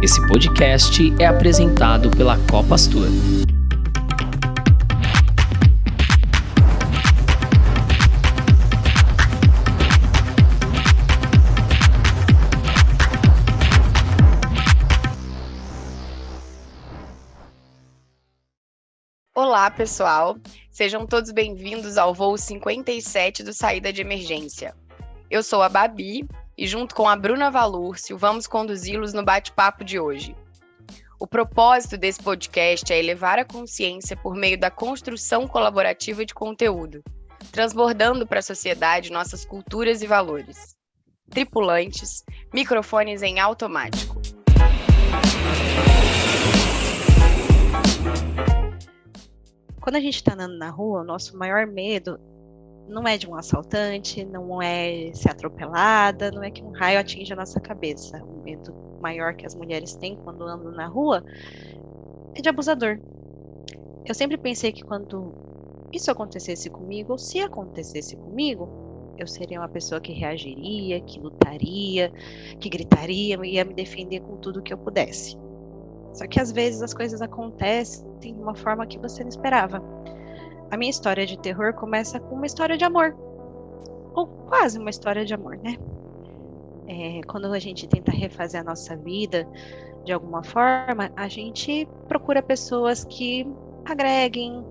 Esse podcast é apresentado pela Copastor. Olá, pessoal! Sejam todos bem-vindos ao voo 57 do Saída de Emergência. Eu sou a Babi e, junto com a Bruna Valúrcio, vamos conduzi-los no bate-papo de hoje. O propósito desse podcast é elevar a consciência por meio da construção colaborativa de conteúdo, transbordando para a sociedade nossas culturas e valores. Tripulantes, microfones em automático. Quando a gente está andando na rua, o nosso maior medo não é de um assaltante, não é ser atropelada, não é que um raio atinja a nossa cabeça. O medo maior que as mulheres têm quando andam na rua é de abusador. Eu sempre pensei que quando isso acontecesse comigo, ou se acontecesse comigo, eu seria uma pessoa que reagiria, que lutaria, que gritaria, ia me defender com tudo que eu pudesse. Só que às vezes as coisas acontecem de uma forma que você não esperava. A minha história de terror começa com uma história de amor. Ou quase uma história de amor, né? Quando a gente tenta refazer a nossa vida de alguma forma, a gente procura pessoas que agreguem,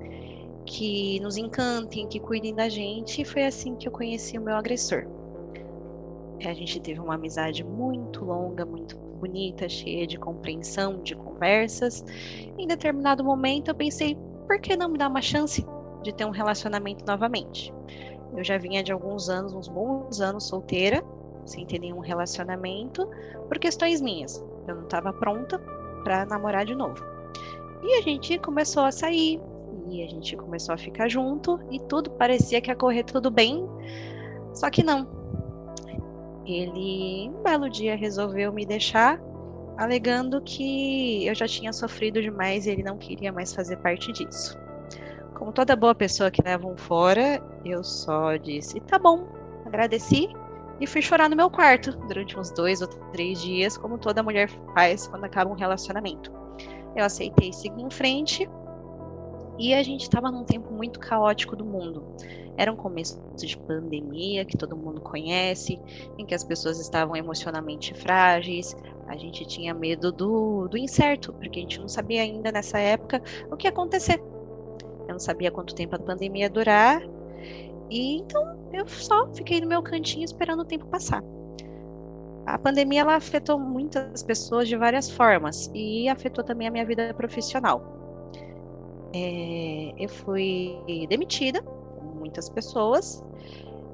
que nos encantem, que cuidem da gente. E foi assim que eu conheci o meu agressor. A gente teve uma amizade muito longa, muito bonita, cheia de compreensão, de conversas. Em determinado momento eu pensei, por que não me dar uma chance de ter um relacionamento novamente? Eu já vinha de alguns anos, uns bons anos solteira, sem ter nenhum relacionamento, por questões minhas. Eu não estava pronta para namorar de novo. E a gente começou a sair, e a gente começou a ficar junto, e tudo parecia que ia correr tudo bem, só que não. Ele, um belo dia, resolveu me deixar, alegando que eu já tinha sofrido demais e ele não queria mais fazer parte disso. Como toda boa pessoa que leva um fora, eu só disse, tá bom, agradeci e fui chorar no meu quarto durante uns 2 ou 3 dias, como toda mulher faz quando acaba um relacionamento. Eu aceitei seguir em frente e a gente estava num tempo muito caótico do mundo. Era um começo de pandemia, que todo mundo conhece, em que as pessoas estavam emocionalmente frágeis, a gente tinha medo do incerto, porque a gente não sabia ainda nessa época o que ia acontecer. Eu não sabia quanto tempo a pandemia ia durar, e então eu só fiquei no meu cantinho esperando o tempo passar. A pandemia ela afetou muitas pessoas de várias formas, e afetou também a minha vida profissional. Eu fui demitida, muitas pessoas,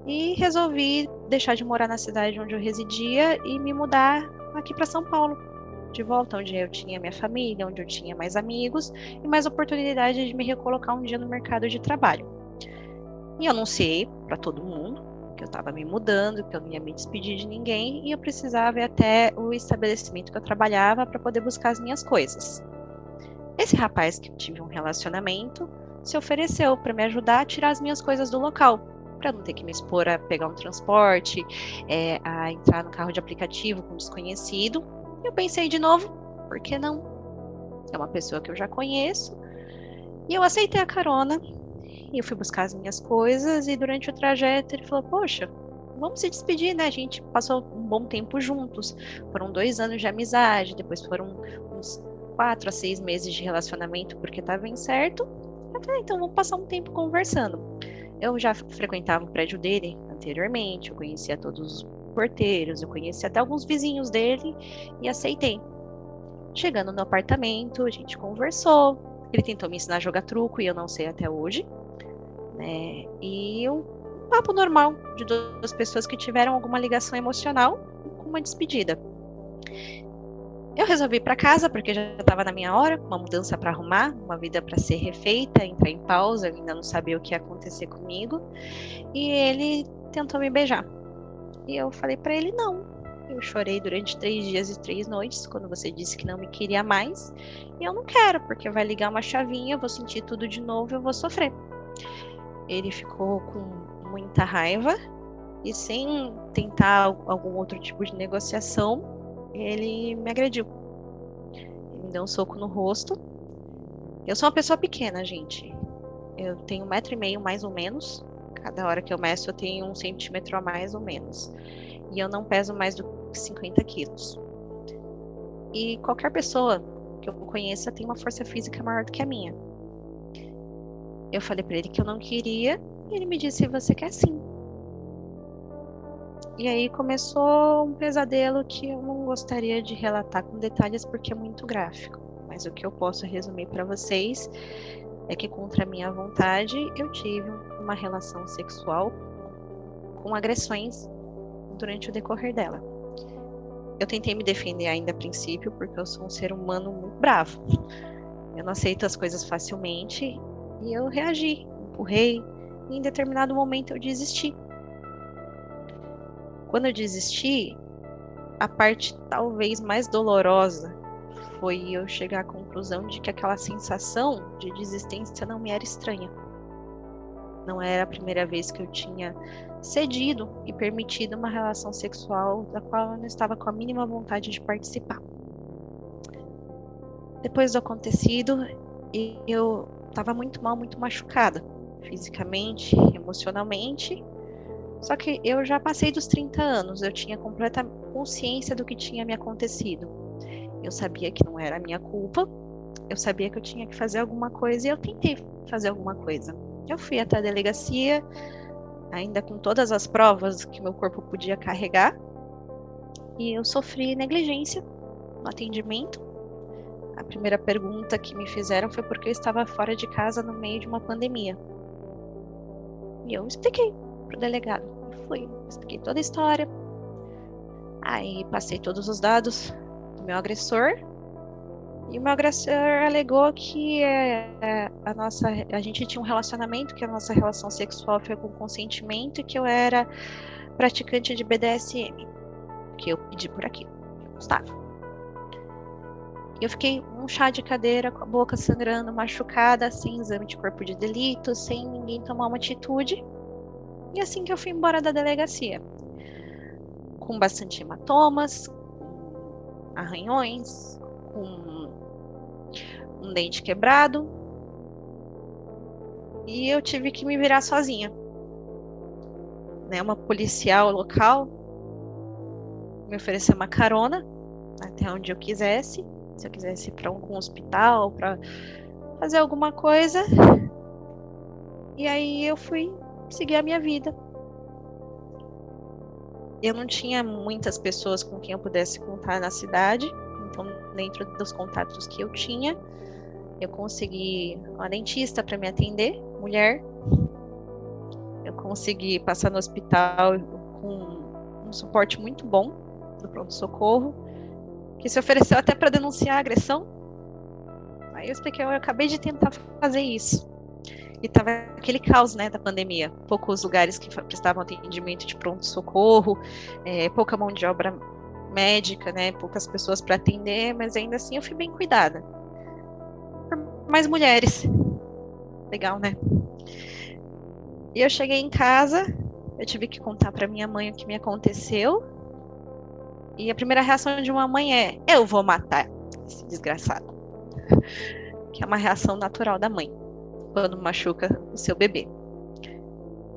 e resolvi deixar de morar na cidade onde eu residia e me mudar aqui para São Paulo, de volta onde eu tinha minha família, onde eu tinha mais amigos e mais oportunidade de me recolocar um dia no mercado de trabalho. E eu anunciei para todo mundo que eu estava me mudando, que eu não ia me despedir de ninguém e eu precisava ir até o estabelecimento que eu trabalhava para poder buscar as minhas coisas. Esse rapaz que eu tive um relacionamento se ofereceu para me ajudar a tirar as minhas coisas do local, para não ter que me expor a pegar um transporte, a entrar no carro de aplicativo com um desconhecido. Eu pensei de novo, por que não? É uma pessoa que eu já conheço. E eu aceitei a carona, e eu fui buscar as minhas coisas, e durante o trajeto ele falou, poxa, vamos se despedir, né? A gente passou um bom tempo juntos, foram 2 anos de amizade, depois foram uns 4 a 6 meses de relacionamento, porque estava incerto. Eu falei, então vamos passar um tempo conversando. Eu já frequentava o prédio dele anteriormente, eu conhecia todos os porteiros, eu conhecia até alguns vizinhos dele e aceitei. Chegando no apartamento, a gente conversou, ele tentou me ensinar a jogar truco e eu não sei até hoje, né? E um papo normal de 2 pessoas que tiveram alguma ligação emocional com uma despedida. Eu resolvi ir para casa porque já estava na minha hora, uma mudança para arrumar, uma vida para ser refeita, entrar em pausa, eu ainda não sabia o que ia acontecer comigo. E ele tentou me beijar. E eu falei para ele não. Eu chorei durante 3 dias e 3 noites quando você disse que não me queria mais. E eu não quero, porque vai ligar uma chavinha, eu vou sentir tudo de novo, eu vou sofrer. Ele ficou com muita raiva e sem tentar algum outro tipo de negociação, ele me agrediu. me deu um soco no rosto. Eu sou uma pessoa pequena, gente. Eu tenho 1,5 m mais ou menos. Cada hora que eu meço eu tenho 1 centímetro a mais ou menos. E eu não peso mais do que 50 quilos. E qualquer pessoa que eu conheça tem uma força física maior do que a minha. Eu falei pra ele que eu não queria, e ele me disse: você quer sim. E aí começou um pesadelo que eu não gostaria de relatar com detalhes porque é muito gráfico. Mas o que eu posso resumir para vocês é que, contra a minha vontade, eu tive uma relação sexual com agressões durante o decorrer dela. Eu tentei me defender ainda a princípio, porque eu sou um ser humano muito bravo. Eu não aceito as coisas facilmente e eu reagi, empurrei, e em determinado momento eu desisti. Quando eu desisti, a parte talvez mais dolorosa foi eu chegar à conclusão de que aquela sensação de desistência não me era estranha. Não era a primeira vez que eu tinha cedido e permitido uma relação sexual da qual eu não estava com a mínima vontade de participar. Depois do acontecido, eu estava muito mal, muito machucada, fisicamente, emocionalmente. Só que eu já passei dos 30 anos, eu tinha completa consciência do que tinha me acontecido. Eu sabia que não era a minha culpa, eu sabia que eu tinha que fazer alguma coisa e eu tentei fazer alguma coisa. Eu fui até a delegacia, ainda com todas as provas que meu corpo podia carregar, e eu sofri negligência no atendimento. A primeira pergunta que me fizeram foi porque eu estava fora de casa no meio de uma pandemia. E eu expliquei pro delegado. Expliquei toda a história. Aí passei todos os dados do meu agressor. E o meu agressor alegou que a gente tinha um relacionamento, que a nossa relação sexual foi com consentimento e que eu era praticante de BDSM, que eu pedi por aqui, eu gostava. Eu fiquei um chá de cadeira, com a boca sangrando, machucada, sem exame de corpo de delito, sem ninguém tomar uma atitude. E assim que eu fui embora da delegacia, com bastante hematomas, com arranhões, com um dente quebrado, e eu tive que me virar sozinha. Uma policial local me ofereceu uma carona até onde eu quisesse, se eu quisesse ir para algum hospital, para fazer alguma coisa. E aí eu fui seguir a minha vida. Eu não tinha muitas pessoas com quem eu pudesse contar na cidade, então dentro dos contatos que eu tinha, eu consegui uma dentista para me atender, mulher. Eu consegui passar no hospital com um suporte muito bom do pronto-socorro, que se ofereceu até para denunciar a agressão. Aí eu expliquei, eu acabei de tentar fazer isso. E tava aquele caos, da pandemia. Poucos lugares que prestavam atendimento de pronto-socorro, pouca mão de obra médica, poucas pessoas para atender, mas ainda assim eu fui bem cuidada. Por mais mulheres. Legal, né? E eu cheguei em casa, eu tive que contar para minha mãe o que me aconteceu. E a primeira reação de uma mãe é: eu vou matar esse desgraçado. Que é uma reação natural da mãe quando machuca o seu bebê.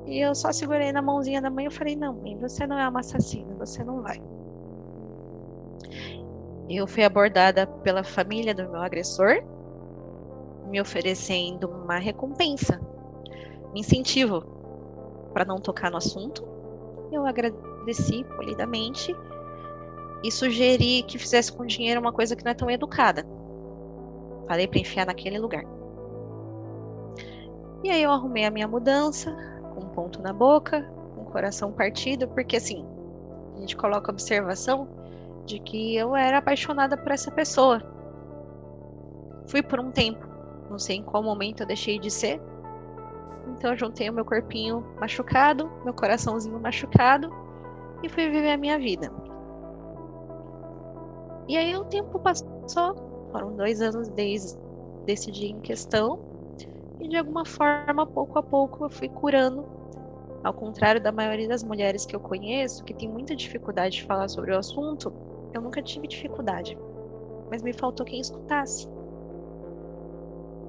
E eu só segurei na mãozinha da mãe e falei: não, mãe, você não é uma assassina, você não vai. Eu fui abordada pela família do meu agressor, me oferecendo uma recompensa, um incentivo para não tocar no assunto. Eu agradeci polidamente e sugeri que fizesse com dinheiro uma coisa que não é tão educada. Falei para enfiar naquele lugar. E aí eu arrumei a minha mudança, com um ponto na boca, com o coração partido, porque assim, a gente coloca a observação de que eu era apaixonada por essa pessoa. Fui por um tempo, não sei em qual momento eu deixei de ser. Então eu juntei o meu corpinho machucado, meu coraçãozinho machucado, e fui viver a minha vida. E aí o tempo passou, foram 2 anos desde esse dia em questão, e de alguma forma, pouco a pouco, eu fui curando. Ao contrário da maioria das mulheres que eu conheço, que tem muita dificuldade de falar sobre o assunto, eu nunca tive dificuldade. mas me faltou quem escutasse.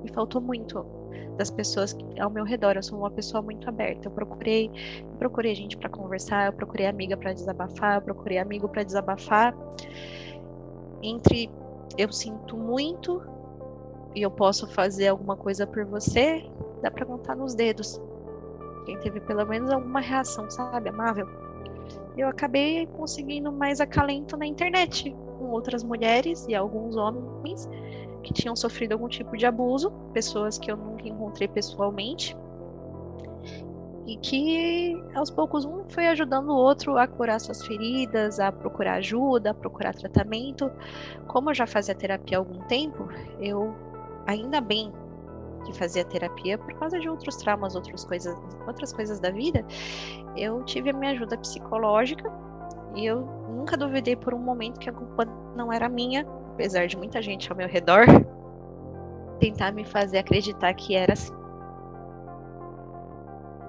Me faltou muito das pessoas ao meu redor. Eu sou uma pessoa muito aberta. Eu procurei gente para conversar, eu procurei amiga para desabafar, eu procurei amigo para desabafar. Entre eu sinto muito e eu posso fazer alguma coisa por você, dá para contar nos dedos. Quem teve pelo menos alguma reação, sabe, amável. Eu acabei conseguindo mais acalento na internet, com outras mulheres e alguns homens que tinham sofrido algum tipo de abuso, pessoas que eu nunca encontrei pessoalmente, e que aos poucos um foi ajudando o outro a curar suas feridas, a procurar ajuda, a procurar tratamento. Como eu já fazia terapia há algum tempo, eu ainda bem que fazia terapia por causa de outros traumas, outras coisas da vida, eu tive a minha ajuda psicológica e eu nunca duvidei por um momento que a culpa não era minha, apesar de muita gente ao meu redor tentar me fazer acreditar que era assim.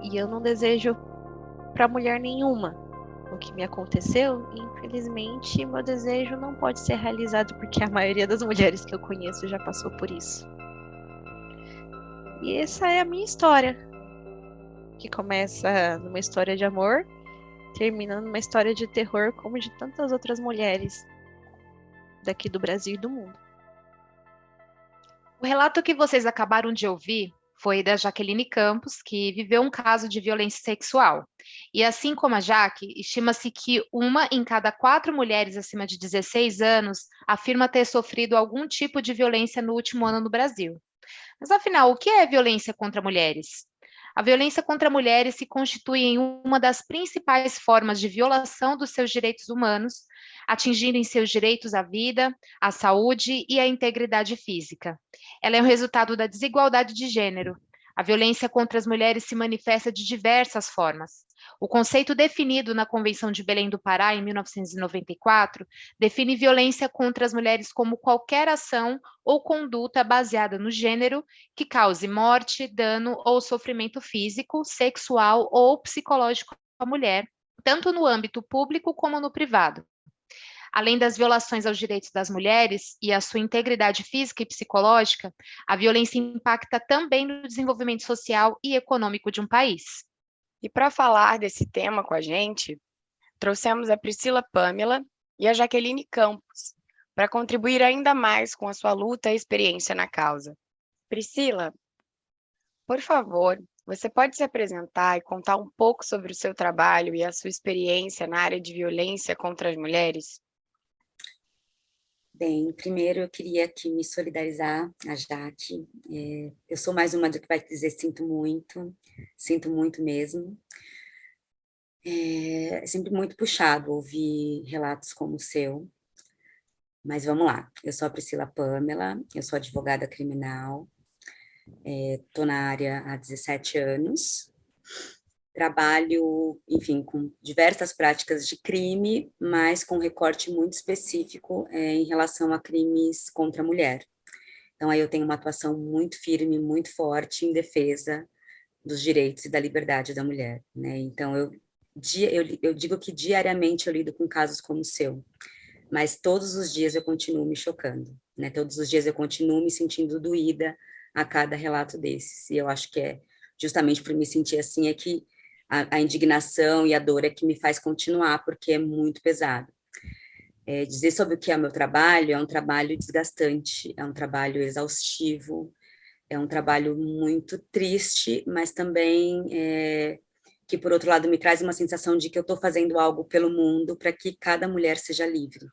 E eu não desejo para mulher nenhuma o que me aconteceu, e infelizmente meu desejo não pode ser realizado porque a maioria das mulheres que eu conheço já passou por isso. E essa é a minha história, que começa numa história de amor, termina numa história de terror, como de tantas outras mulheres daqui do Brasil e do mundo. O relato que vocês acabaram de ouvir foi da Jaqueline Campos, que viveu um caso de violência sexual. E assim como a Jaque, estima-se que uma em cada 4 mulheres acima de 16 anos afirma ter sofrido algum tipo de violência no último ano no Brasil. Mas afinal, o que é violência contra mulheres? A violência contra mulheres se constitui em uma das principais formas de violação dos seus direitos humanos, atingindo em seus direitos à vida, à saúde e à integridade física. Ela é o resultado da desigualdade de gênero. A violência contra as mulheres se manifesta de diversas formas. O conceito definido na Convenção de Belém do Pará, em 1994, define violência contra as mulheres como qualquer ação ou conduta baseada no gênero que cause morte, dano ou sofrimento físico, sexual ou psicológico à mulher, tanto no âmbito público como no privado. Além das violações aos direitos das mulheres e à sua integridade física e psicológica, a violência impacta também no desenvolvimento social e econômico de um país. E para falar desse tema com a gente, trouxemos a Priscila Pamela e a Jaqueline Campos para contribuir ainda mais com a sua luta e experiência na causa. Priscila, por favor, você pode se apresentar e contar um pouco sobre o seu trabalho e a sua experiência na área de violência contra as mulheres? Bem, primeiro eu queria aqui me solidarizar a Jaque. Eu sou mais uma do que vai dizer sinto muito mesmo. É sempre muito puxado ouvir relatos como o seu, mas vamos lá. Eu sou a Priscila Pamela, eu sou advogada criminal, estou na área há 17 anos, trabalho, enfim, com diversas práticas de crime, mas com recorte muito específico em relação a crimes contra a mulher. Então, aí eu tenho uma atuação muito firme, muito forte em defesa dos direitos e da liberdade da mulher, né? Então, eu digo que diariamente eu lido com casos como o seu, mas todos os dias eu continuo me chocando, né? Todos os dias eu continuo me sentindo doída a cada relato desses. E eu acho que é justamente por me sentir assim é que a indignação e a dor é que me faz continuar, porque é muito pesado. Dizer sobre o que é o meu trabalho é um trabalho desgastante, é um trabalho exaustivo, é um trabalho muito triste, mas também que, por outro lado, me traz uma sensação de que eu estou fazendo algo pelo mundo para que cada mulher seja livre,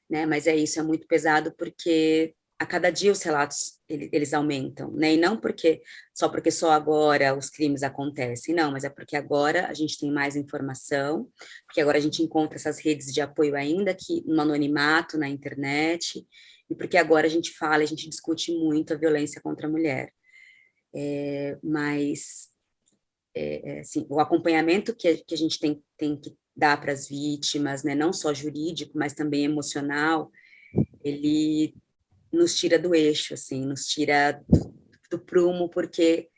né? Mas é isso, é muito pesado porque a cada dia os relatos eles aumentam, né? E não porque só agora os crimes acontecem, não, mas é porque agora a gente tem mais informação, porque agora a gente encontra essas redes de apoio ainda que no anonimato, na internet, e porque agora a gente fala, a gente discute muito a violência contra a mulher. Mas assim, o acompanhamento que a gente tem que dar para as vítimas, né, não só jurídico, mas também emocional, ele nos tira do eixo, assim, nos tira do prumo, porque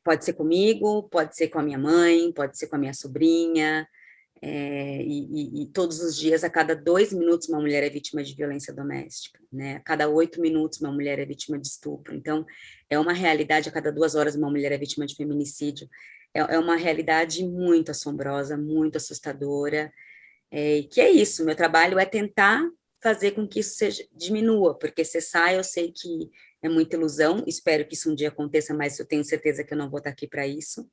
pode ser comigo, pode ser com a minha mãe, pode ser com a minha sobrinha, E todos os dias, a cada 2 minutos, uma mulher é vítima de violência doméstica, né? A cada 8 minutos, uma mulher é vítima de estupro. Então, é uma realidade, a cada 2 horas, uma mulher é vítima de feminicídio. É uma realidade muito assombrosa, muito assustadora, que é isso, meu trabalho é tentar fazer com que isso diminua, porque cessar eu sei que é muita ilusão, espero que isso um dia aconteça, mas eu tenho certeza que eu não vou estar aqui para isso,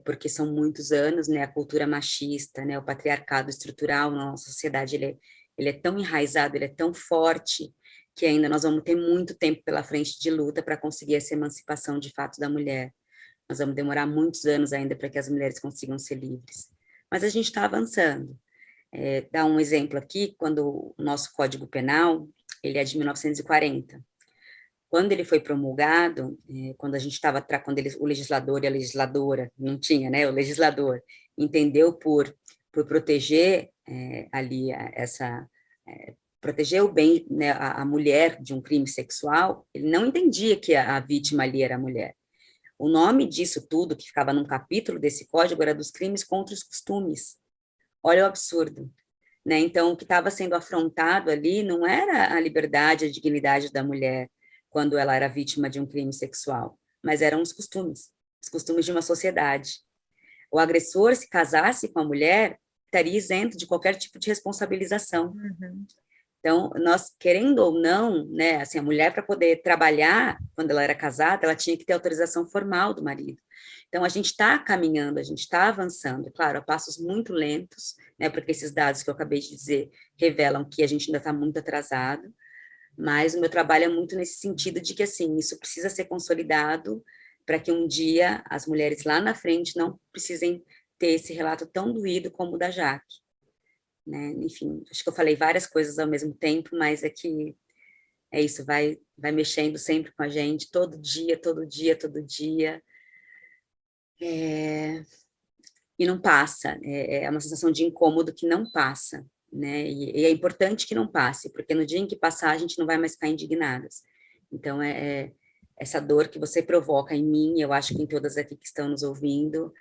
porque são muitos anos, né, a cultura machista, né, o patriarcado estrutural na nossa sociedade, ele é tão enraizado, ele é tão forte, que ainda nós vamos ter muito tempo pela frente de luta para conseguir essa emancipação de fato da mulher. Nós vamos demorar muitos anos ainda para que as mulheres consigam ser livres. Mas a gente está avançando. Dar um exemplo aqui, quando o nosso Código Penal, ele é de 1940. Quando ele foi promulgado, quando a gente estava, o legislador e a legisladora, não tinha, né, o legislador, entendeu por proteger ali proteger o bem, né, a mulher de um crime sexual, ele não entendia que a vítima ali era a mulher. O nome disso tudo, que ficava num capítulo desse código, era dos crimes contra os costumes. Olha o absurdo, né? Então, o que estava sendo afrontado ali não era a liberdade, a dignidade da mulher quando ela era vítima de um crime sexual, mas eram os costumes de uma sociedade. O agressor, se casasse com a mulher, estaria isento de qualquer tipo de responsabilização. Uhum. Então, nós, querendo ou não, né, assim, a mulher, para poder trabalhar, quando ela era casada, ela tinha que ter autorização formal do marido. Então, a gente está caminhando, a gente está avançando, claro, a passos muito lentos, né, porque esses dados que eu acabei de dizer revelam que a gente ainda está muito atrasado, mas o meu trabalho é muito nesse sentido de que, assim, isso precisa ser consolidado para que um dia as mulheres lá na frente não precisem ter esse relato tão doído como o da Jaque. Né? Enfim, acho que eu falei várias coisas ao mesmo tempo, mas é que é isso, vai mexendo sempre com a gente, todo dia, todo dia, todo dia, e não passa, é uma sensação de incômodo que não passa, né? E é importante que não passe, porque no dia em que passar, a gente não vai mais ficar indignadas. Então, essa dor que você provoca em mim, eu acho que em todas aqui que estão nos ouvindo,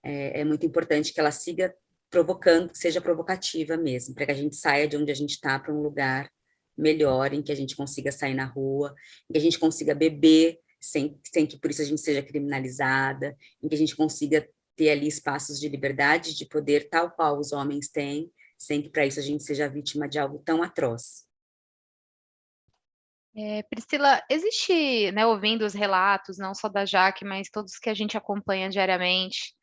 é muito importante que ela siga provocando, que seja provocativa mesmo, para que a gente saia de onde a gente está para um lugar melhor, em que a gente consiga sair na rua, em que a gente consiga beber sem que por isso a gente seja criminalizada, em que a gente consiga ter ali espaços de liberdade, de poder, tal qual os homens têm, sem que para isso a gente seja vítima de algo tão atroz. Priscila, existe, né, ouvindo os relatos, não só da Jaque, mas todos que a gente acompanha diariamente,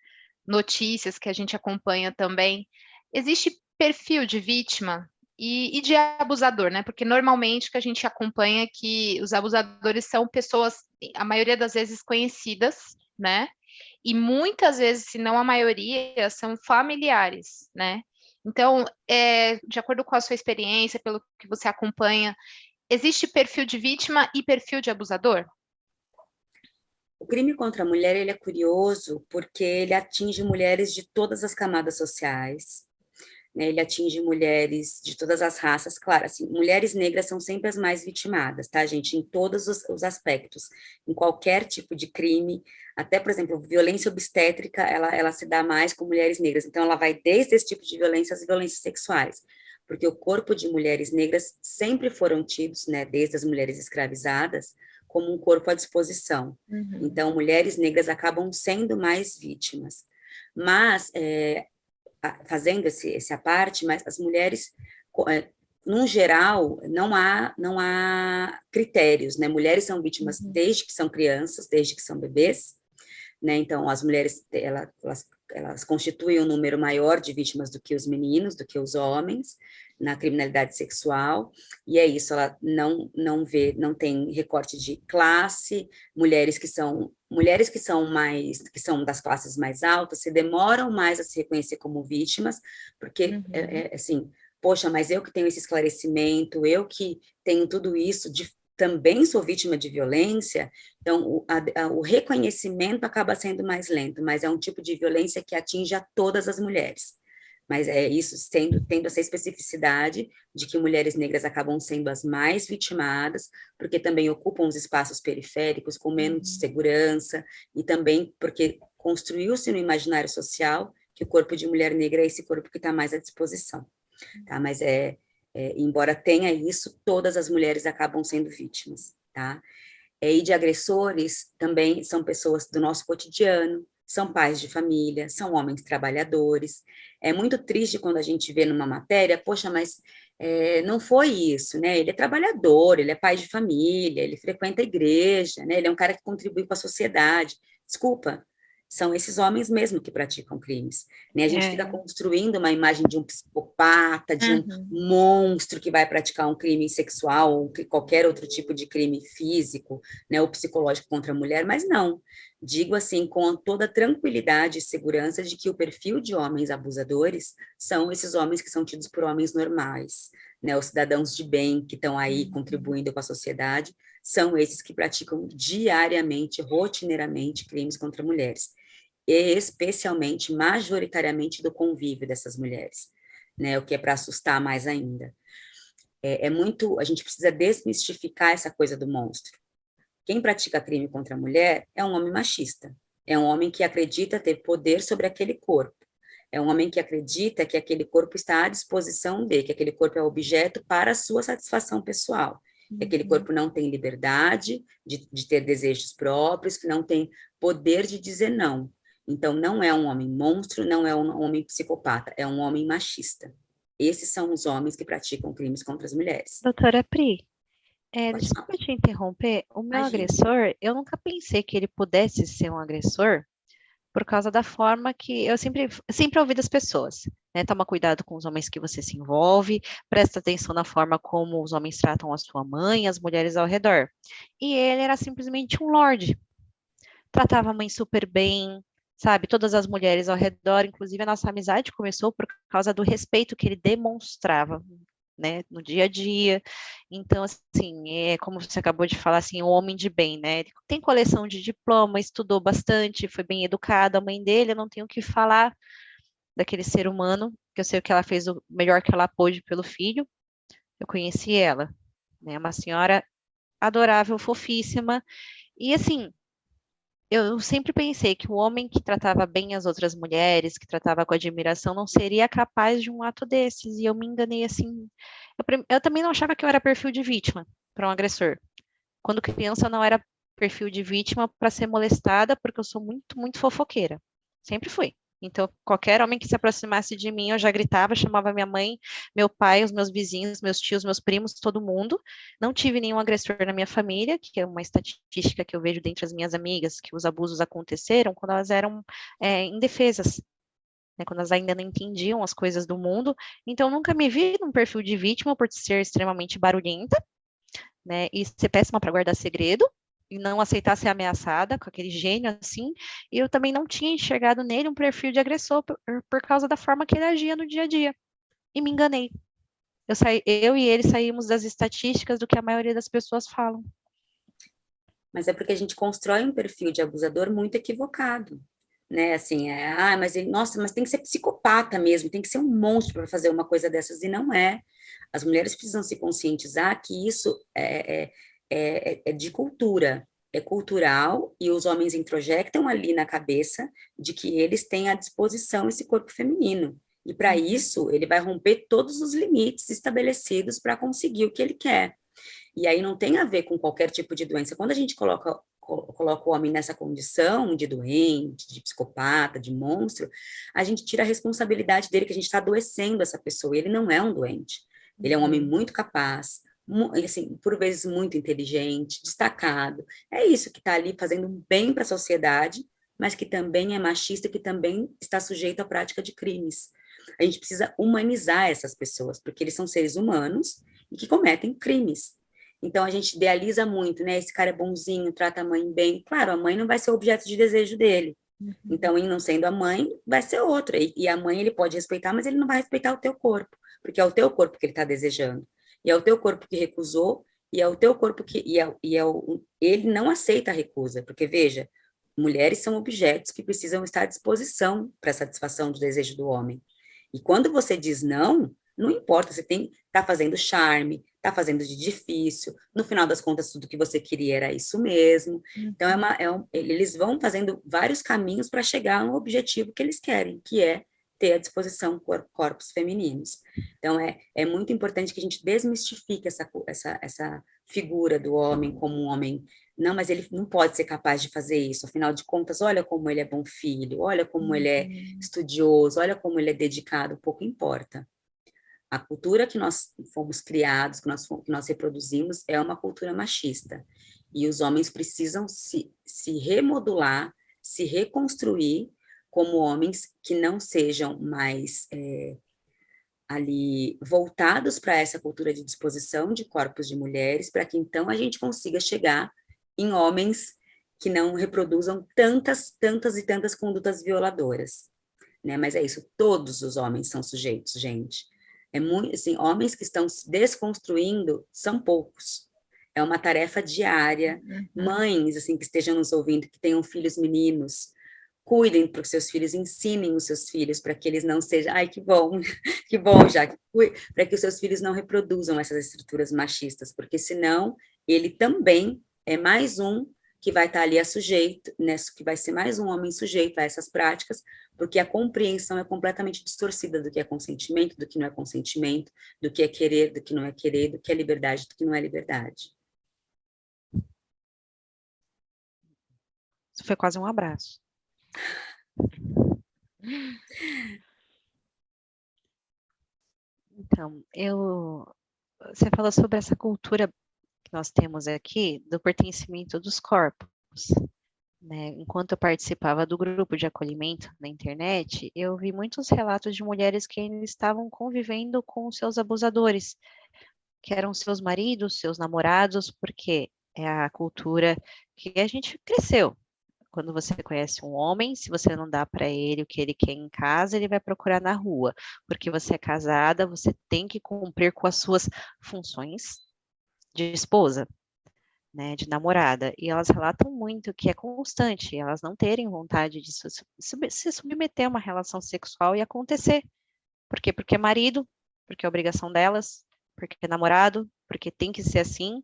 notícias que a gente acompanha também, existe perfil de vítima e de abusador, né? Porque normalmente o que a gente acompanha é que os abusadores são pessoas, a maioria das vezes, conhecidas, né? E muitas vezes, se não a maioria, são familiares, né? Então, de acordo com a sua experiência, pelo que você acompanha, existe perfil de vítima e perfil de abusador? O crime contra a mulher, ele é curioso porque ele atinge mulheres de todas as camadas sociais, né? Ele atinge mulheres de todas as raças, claro, assim, mulheres negras são sempre as mais vitimadas, tá, gente, em todos os aspectos, em qualquer tipo de crime, até, por exemplo, violência obstétrica, ela se dá mais com mulheres negras, então ela vai desde esse tipo de violência às violências sexuais, porque o corpo de mulheres negras sempre foram tidos, né, desde as mulheres escravizadas, como um corpo à disposição. Uhum. Então, mulheres negras acabam sendo mais vítimas. Mas, fazendo essa parte, mas as mulheres, no geral, não há critérios, né? Mulheres são vítimas desde que são crianças, desde que são bebês, né? Então, as mulheres, elas constituem um número maior de vítimas do que os meninos, do que os homens, na criminalidade sexual, e é isso, ela não tem recorte de classe, mulheres que são das classes mais altas, se demoram mais a se reconhecer como vítimas, porque, assim, poxa, mas eu que tenho esse esclarecimento, eu que tenho tudo isso, também sou vítima de violência, então o reconhecimento acaba sendo mais lento, mas é um tipo de violência que atinge a todas as mulheres. Mas é isso, tendo essa especificidade de que mulheres negras acabam sendo as mais vitimadas, porque também ocupam os espaços periféricos com menos segurança, e também porque construiu-se no imaginário social que o corpo de mulher negra é esse corpo que está mais à disposição, tá? Mas embora tenha isso, todas as mulheres acabam sendo vítimas, tá? E de agressores também são pessoas do nosso cotidiano, são pais de família, são homens trabalhadores. É muito triste quando a gente vê numa matéria, poxa, mas não foi isso, né? Ele é trabalhador, ele é pai de família, ele frequenta a igreja, né? Ele é um cara que contribui com a sociedade. Desculpa, são esses homens mesmo que praticam crimes, né? A gente fica construindo uma imagem de um psicopata, de um monstro que vai praticar um crime sexual ou qualquer outro tipo de crime físico, né, ou psicológico contra a mulher, mas não. Digo assim, com toda a tranquilidade e segurança de que o perfil de homens abusadores são esses homens que são tidos por homens normais, né, os cidadãos de bem que estão aí contribuindo com a sociedade, são esses que praticam diariamente, rotineiramente, crimes contra mulheres, e especialmente, majoritariamente, do convívio dessas mulheres, né, o que é para assustar mais ainda. A gente precisa desmistificar essa coisa do monstro. Quem pratica crime contra a mulher é um homem machista, é um homem que acredita ter poder sobre aquele corpo, é um homem que acredita que aquele corpo está à disposição dele, que aquele corpo é objeto para a sua satisfação pessoal, que aquele corpo não tem liberdade de ter desejos próprios, que não tem poder de dizer não. Então, não é um homem monstro, não é um homem psicopata, é um homem machista. Esses são os homens que praticam crimes contra as mulheres. Doutora Pri, Pode desculpa falar. te interromper, o meu Imagina. agressor, eu nunca pensei que ele pudesse ser um agressor por causa da forma que eu sempre ouvi das pessoas, né? Toma cuidado com os homens que você se envolve, presta atenção na forma como os homens tratam a sua mãe, as mulheres ao redor. E ele era simplesmente um lorde. Tratava a mãe super bem, sabe? Todas as mulheres ao redor, inclusive a nossa amizade começou por causa do respeito que ele demonstrava, né, no dia a dia. Então, assim, como você acabou de falar, assim, um homem de bem, né? Ele tem coleção de diploma, estudou bastante, foi bem educado. A mãe dele, eu não tenho o que falar daquele ser humano, que eu sei que ela fez o melhor que ela pôde pelo filho. Eu conheci ela, né? Uma senhora adorável, fofíssima. E, assim, eu sempre pensei que o homem que tratava bem as outras mulheres, que tratava com admiração, não seria capaz de um ato desses. E eu me enganei assim. Eu também não achava que eu era perfil de vítima para um agressor. Quando criança, eu não era perfil de vítima para ser molestada, porque eu sou muito, muito fofoqueira. Sempre fui. Então, qualquer homem que se aproximasse de mim, eu já gritava, chamava minha mãe, meu pai, os meus vizinhos, meus tios, meus primos, todo mundo. Não tive nenhum agressor na minha família, que é uma estatística que eu vejo dentre as minhas amigas, que os abusos aconteceram quando elas eram indefesas, né, quando elas ainda não entendiam as coisas do mundo. Então, nunca me vi num perfil de vítima por ser extremamente barulhenta, né, e ser péssima para guardar segredo, e não aceitar ser ameaçada com aquele gênio assim, e eu também não tinha enxergado nele um perfil de agressor por causa da forma que ele agia no dia a dia, e me enganei. Eu e ele saímos das estatísticas do que a maioria das pessoas falam. Mas é porque a gente constrói um perfil de abusador muito equivocado, né? Assim, mas ele, nossa, mas tem que ser psicopata mesmo, tem que ser um monstro para fazer uma coisa dessas, e não é. As mulheres precisam se conscientizar que isso é de cultura, é cultural, e os homens introjectam ali na cabeça de que eles têm à disposição esse corpo feminino. E para isso, ele vai romper todos os limites estabelecidos para conseguir o que ele quer. E aí não tem a ver com qualquer tipo de doença. Quando a gente coloca o homem nessa condição de doente, de psicopata, de monstro, a gente tira a responsabilidade dele, que a gente está adoecendo essa pessoa. Ele não é um doente. Ele é um homem muito capaz, assim, por vezes muito inteligente, destacado. É isso que está ali fazendo bem para a sociedade, mas que também é machista, que também está sujeito à prática de crimes. A gente precisa humanizar essas pessoas, porque eles são seres humanos e que cometem crimes. Então, a gente idealiza muito, né? Esse cara é bonzinho, trata a mãe bem. Claro, a mãe não vai ser objeto de desejo dele. Então, em não sendo a mãe, vai ser outra. E a mãe ele pode respeitar, mas ele não vai respeitar o teu corpo, porque é o teu corpo que ele está desejando. E é o teu corpo que recusou, e é o teu corpo que... ele não aceita a recusa, porque, veja, mulheres são objetos que precisam estar à disposição para a satisfação do desejo do homem. E quando você diz não, Não importa, você tá fazendo charme, tá fazendo de difícil, no final das contas, tudo que você queria era isso mesmo. Então, eles vão fazendo vários caminhos para chegar a um objetivo que eles querem, que é ter à disposição corpos femininos. Então, é muito importante que a gente desmistifique essa figura do homem como um homem. Não, mas ele não pode ser capaz de fazer isso. Afinal de contas, olha como ele é bom filho, olha como ele é estudioso, olha como ele é dedicado, pouco importa. A cultura que nós fomos criados, que nós reproduzimos, é uma cultura machista. E os homens precisam se remodular, se reconstruir como homens que não sejam mais ali voltados para essa cultura de disposição de corpos de mulheres, para que então a gente consiga chegar em homens que não reproduzam tantas e tantas condutas violadoras, né? Mas é isso, todos os homens são sujeitos, gente. É muito, assim, homens que estão se desconstruindo são poucos. É uma tarefa diária. Mães, assim, que estejam nos ouvindo, que tenham filhos meninos, cuidem para os seus filhos, ensinem os seus filhos para que eles não sejam... Ai, que bom, Jaque. Para que os seus filhos não reproduzam essas estruturas machistas, porque senão ele também é mais um que vai estar ali sujeito, né, que vai ser mais um homem sujeito a essas práticas, porque a compreensão é completamente distorcida do que é consentimento, do que não é consentimento, do que é querer, do que não é querer, do que é liberdade, do que não é liberdade. Isso foi quase um abraço. Então, você falou sobre essa cultura que nós temos aqui do pertencimento dos corpos, né? Enquanto eu participava do grupo de acolhimento na internet, eu vi muitos relatos de mulheres que ainda estavam convivendo com seus abusadores, que eram seus maridos, seus namorados, porque é a cultura que a gente cresceu. Quando você conhece um homem, se você não dá para ele o que ele quer em casa, ele vai procurar na rua, porque você é casada, você tem que cumprir com as suas funções de esposa, né, de namorada. E elas relatam muito que é constante, elas não terem vontade de se submeter a uma relação sexual e acontecer. Por quê? Porque é marido, porque é obrigação delas, porque é namorado, porque tem que ser assim,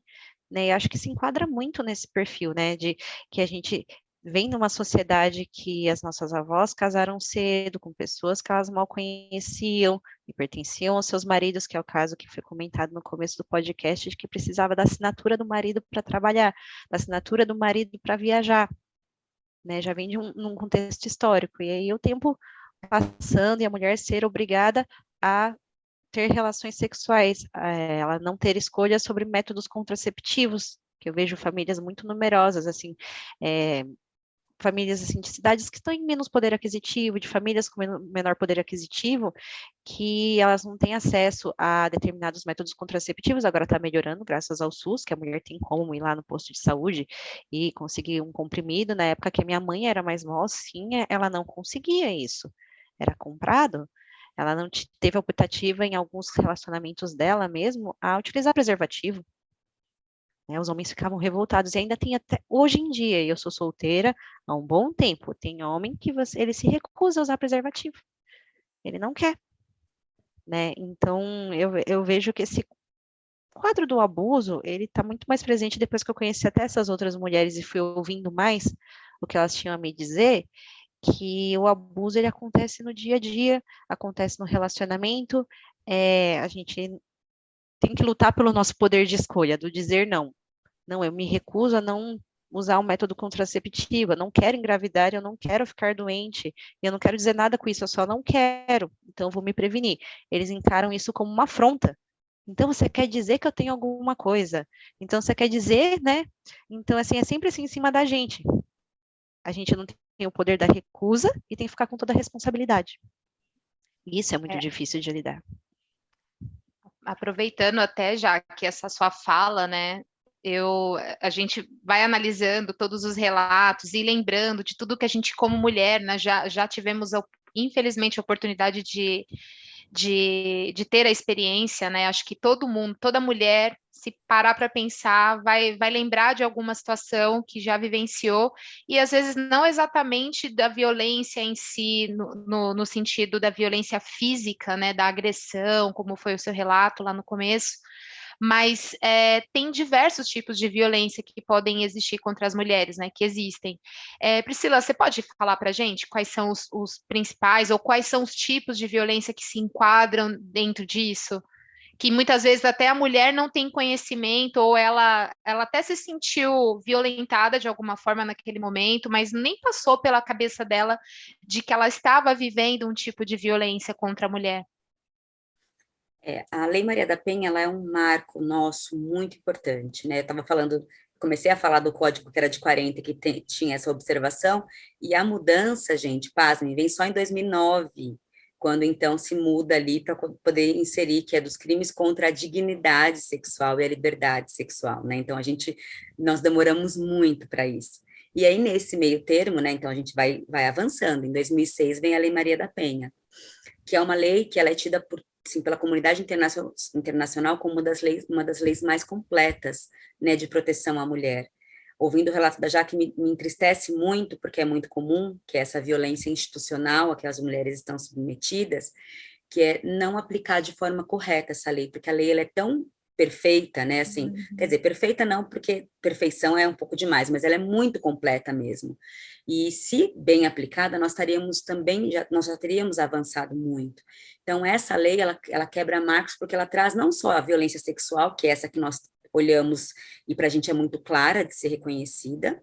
né? E acho que se enquadra muito nesse perfil, né, de que a gente vem numa sociedade que as nossas avós casaram cedo com pessoas que elas mal conheciam e pertenciam aos seus maridos, que é o caso que foi comentado no começo do podcast, de que precisava da assinatura do marido para trabalhar, da assinatura do marido para viajar, né? Já vem de num contexto histórico. E aí o tempo passando e a mulher ser obrigada a ter relações sexuais, ela não ter escolha sobre métodos contraceptivos, que eu vejo famílias muito numerosas, assim, famílias assim, de cidades que estão em menos poder aquisitivo, de famílias com menor poder aquisitivo, que elas não têm acesso a determinados métodos contraceptivos. Agora está melhorando, graças ao SUS, que a mulher tem como ir lá no posto de saúde e conseguir um comprimido. Na época que a minha mãe era mais mocinha, ela não conseguia isso, era comprado. Ela não teve a optativa em alguns relacionamentos dela mesmo a utilizar preservativo. Os homens ficavam revoltados, e ainda tem até hoje em dia, e eu sou solteira há um bom tempo, tem homem que ele se recusa a usar preservativo, ele não quer, né? Então, eu vejo que esse quadro do abuso, ele está muito mais presente depois que eu conheci até essas outras mulheres e fui ouvindo mais o que elas tinham a me dizer, que o abuso, ele acontece no dia a dia, acontece no relacionamento, a gente tem que lutar pelo nosso poder de escolha, do dizer não. Não, eu me recuso a não usar um método contraceptivo, eu não quero engravidar, eu não quero ficar doente, eu não quero dizer nada com isso, eu só não quero, então eu vou me prevenir. Eles encaram isso como uma afronta. Então, você quer dizer que eu tenho alguma coisa. Então, você quer dizer, né? Então, assim, é sempre assim em cima da gente. A gente não tem o poder da recusa e tem que ficar com toda a responsabilidade. Isso é muito difícil de lidar. Aproveitando até já que essa sua fala, né? A gente vai analisando todos os relatos e lembrando de tudo que a gente, como mulher, né, já tivemos, infelizmente, a oportunidade de de ter a experiência, né? Acho que todo mundo, toda mulher, se parar para pensar, vai lembrar de alguma situação que já vivenciou, e às vezes não exatamente da violência em si, no sentido da violência física, né? Da agressão, como foi o seu relato lá no começo, mas tem diversos tipos de violência que podem existir contra as mulheres, né? Que existem. Priscila, você pode falar para a gente quais são os principais ou quais são os tipos de violência que se enquadram dentro disso? Que muitas vezes até a mulher não tem conhecimento ou ela até se sentiu violentada de alguma forma naquele momento, mas nem passou pela cabeça dela de que ela estava vivendo um tipo de violência contra a mulher. A Lei Maria da Penha, ela é um marco nosso muito importante, né? Eu estava falando, comecei a falar do código que era de 40, que tinha essa observação, e a mudança, gente, pasmem, vem só em 2009, quando então se muda ali para poder inserir que é dos crimes contra a dignidade sexual e a liberdade sexual, né? Então nós demoramos muito para isso. E aí nesse meio termo, né? Então a gente vai avançando. Em 2006 vem a Lei Maria da Penha, que é uma lei que ela é tida pela comunidade internacional como uma das leis mais completas, né, de proteção à mulher. Ouvindo o relato da Jaque, me entristece muito, porque é muito comum que essa violência institucional a que as mulheres estão submetidas, que é não aplicar de forma correta essa lei, porque a lei ela é tão perfeita, né, assim, quer dizer, perfeita não, porque perfeição é um pouco demais, mas ela é muito completa mesmo, e se bem aplicada, nós já teríamos avançado muito. Então, essa lei, ela quebra marcos, porque ela traz não só a violência sexual, que é essa que nós olhamos, e para a gente é muito clara de ser reconhecida,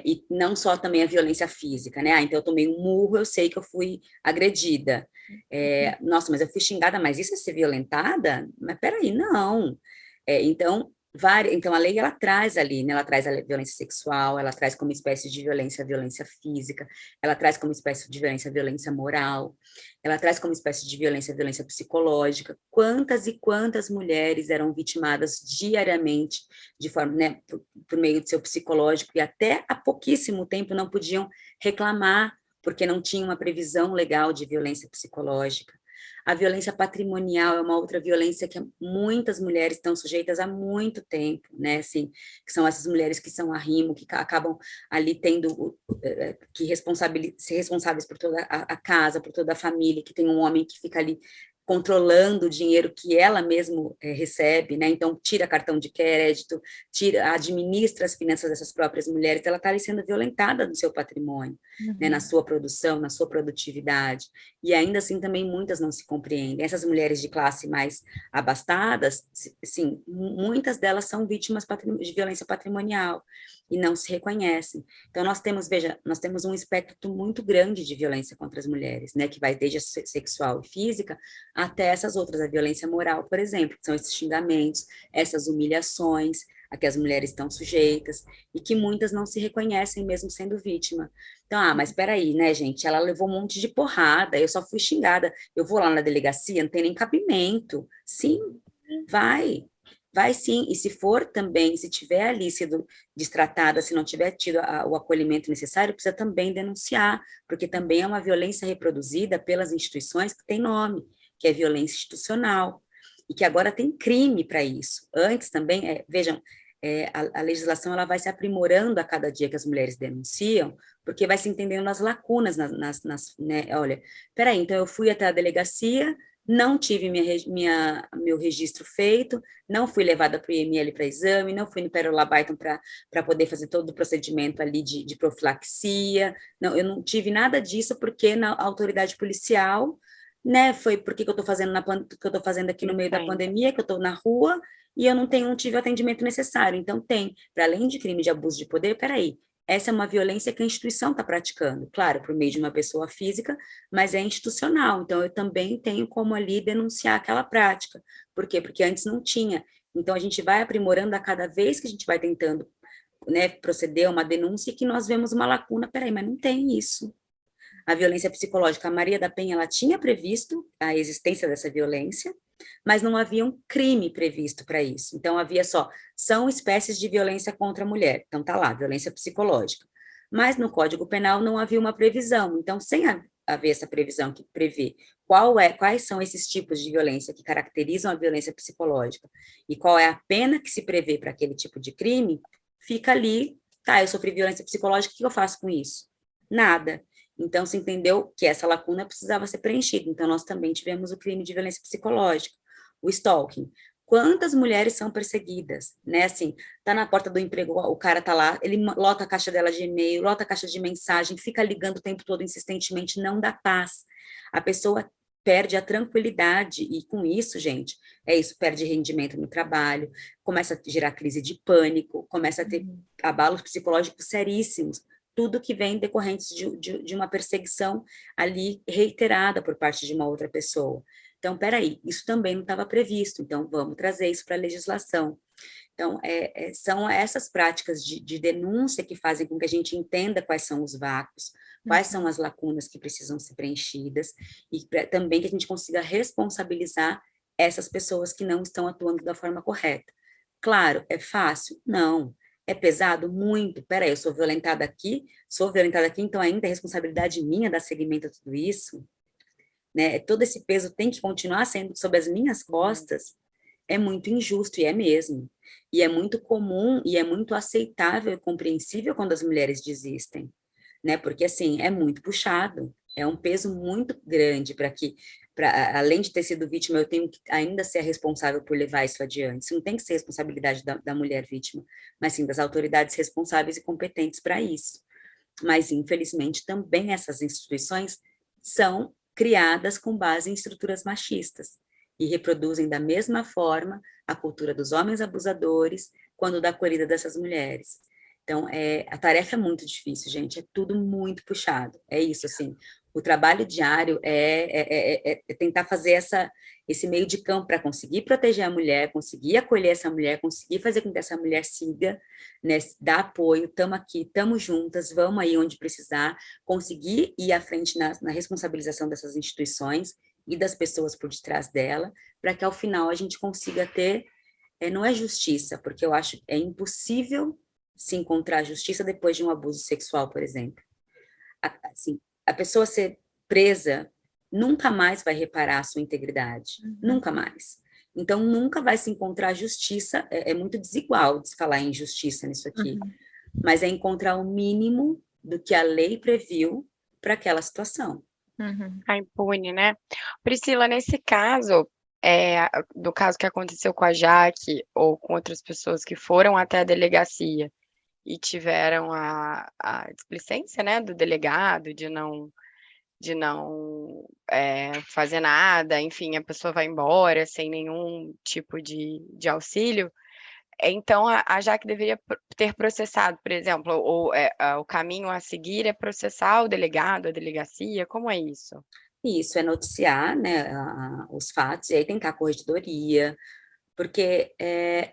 e não só também a violência física, né? Então eu tomei um murro, eu sei que eu fui agredida. Nossa, mas eu fui xingada, mas isso é ser violentada? Mas peraí, não. Então a lei ela traz ali, né? Ela traz a violência sexual, ela traz como espécie de violência a violência física, ela traz como espécie de violência a violência moral, ela traz como espécie de violência a violência psicológica. Quantas e quantas mulheres eram vitimadas diariamente de forma, né, por meio do seu psicológico, e até há pouquíssimo tempo não podiam reclamar porque não tinha uma previsão legal de violência psicológica. A violência patrimonial é uma outra violência que muitas mulheres estão sujeitas há muito tempo, né? Assim, que são essas mulheres que são arrimo, que acabam ali tendo que ser responsáveis por toda a casa, por toda a família, que tem um homem que fica ali controlando o dinheiro que ela mesma recebe, né? Então, tira cartão de crédito, administra as finanças dessas próprias mulheres, ela está ali sendo violentada no seu patrimônio, né? Na sua produção, na sua produtividade. E ainda assim, também muitas não se compreendem. Essas mulheres de classe mais abastadas, sim, muitas delas são vítimas de violência patrimonial e não se reconhecem. Então, nós temos um espectro muito grande de violência contra as mulheres, né? Que vai desde a sexual e física até essas outras, a violência moral, por exemplo, que são esses xingamentos, essas humilhações a que as mulheres estão sujeitas, e que muitas não se reconhecem mesmo sendo vítima. Então, mas espera aí, né, gente, ela levou um monte de porrada, eu só fui xingada, eu vou lá na delegacia, não tem nem cabimento. Sim, vai sim, e se for também, se tiver ali sido destratada, se não tiver tido o acolhimento necessário, precisa também denunciar, porque também é uma violência reproduzida pelas instituições que tem nome, que é violência institucional, e que agora tem crime para isso. Antes também, vejam, a legislação ela vai se aprimorando a cada dia que as mulheres denunciam, porque vai se entendendo as lacunas, né? Olha, peraí, então eu fui até a delegacia, não tive meu registro feito, não fui levada para o IML para exame, não fui no Pérola Barton para poder fazer todo o procedimento ali de profilaxia, não, eu não tive nada disso porque na autoridade policial, né, foi porque que eu estou fazendo que eu estou fazendo aqui no meio da pandemia, que eu estou na rua e eu não tive o atendimento necessário. Então para além de crime de abuso de poder, peraí, essa é uma violência que a instituição está praticando, claro, por meio de uma pessoa física, mas é institucional, então eu também tenho como ali denunciar aquela prática. Por quê? Porque antes não tinha. Então a gente vai aprimorando a cada vez que a gente vai tentando, né, proceder a uma denúncia e que nós vemos uma lacuna, peraí, mas não tem isso. A violência psicológica, a Maria da Penha, ela tinha previsto a existência dessa violência, mas não havia um crime previsto para isso. Então, são espécies de violência contra a mulher. Então, está lá, violência psicológica. Mas no Código Penal não havia uma previsão. Então, sem haver essa previsão que prevê quais são esses tipos de violência que caracterizam a violência psicológica e qual é a pena que se prevê para aquele tipo de crime, fica ali, tá, eu sofri violência psicológica, o que eu faço com isso? Nada. Então, se entendeu que essa lacuna precisava ser preenchida. Então, nós também tivemos o crime de violência psicológica, o stalking. Quantas mulheres são perseguidas, né? Assim, tá na porta do emprego, o cara tá lá, ele lota a caixa dela de e-mail, lota a caixa de mensagem, fica ligando o tempo todo insistentemente, não dá paz. A pessoa perde a tranquilidade e com isso, gente, perde rendimento no trabalho, começa a gerar crise de pânico, começa a ter abalos psicológicos seríssimos, tudo que vem decorrente de uma perseguição ali reiterada por parte de uma outra pessoa. Então, peraí, isso também não estava previsto, então vamos trazer isso para a legislação. Então, são essas práticas de denúncia que fazem com que a gente entenda quais são os vácuos, quais são as lacunas que precisam ser preenchidas, e também que a gente consiga responsabilizar essas pessoas que não estão atuando da forma correta. Claro, é fácil? Não. É pesado? Muito. Peraí, eu sou violentada aqui, então ainda é responsabilidade minha dar seguimento a tudo isso? Né? Todo esse peso tem que continuar sendo sobre as minhas costas? É muito injusto, e é mesmo. E é muito comum, e é muito aceitável e compreensível quando as mulheres desistem, né? Porque, assim, é muito puxado, é um peso muito grande além de ter sido vítima, eu tenho que ainda ser responsável por levar isso adiante. Isso não tem que ser responsabilidade da mulher vítima, mas sim das autoridades responsáveis e competentes para isso. Mas, infelizmente, também essas instituições são criadas com base em estruturas machistas e reproduzem da mesma forma a cultura dos homens abusadores quando da acolhida dessas mulheres. Então, a tarefa é muito difícil, gente, é tudo muito puxado. É isso, assim, o trabalho diário é tentar fazer esse meio de campo para conseguir proteger a mulher, conseguir acolher essa mulher, conseguir fazer com que essa mulher siga, né, dar apoio, estamos aqui, estamos juntas, vamos aí onde precisar, conseguir ir à frente na responsabilização dessas instituições e das pessoas por detrás dela, para que ao final a gente consiga ter, não é justiça, porque eu acho é impossível se encontrar justiça depois de um abuso sexual, por exemplo. Assim, a pessoa ser presa nunca mais vai reparar a sua integridade, nunca mais. Então, nunca vai se encontrar justiça, é muito desigual de se falar em justiça nisso aqui, mas é encontrar o mínimo do que a lei previu para aquela situação. A impune, né? Priscila, nesse caso, do caso que aconteceu com a Jaque ou com outras pessoas que foram até a delegacia e tiveram a displicência, né, do delegado de não fazer nada, enfim, a pessoa vai embora sem nenhum tipo de auxílio, então a Jaque deveria ter processado, por exemplo, ou o caminho a seguir é processar o delegado, a delegacia, como é isso? Isso, é noticiar, né, os fatos, e aí tentar a corregedoria, porque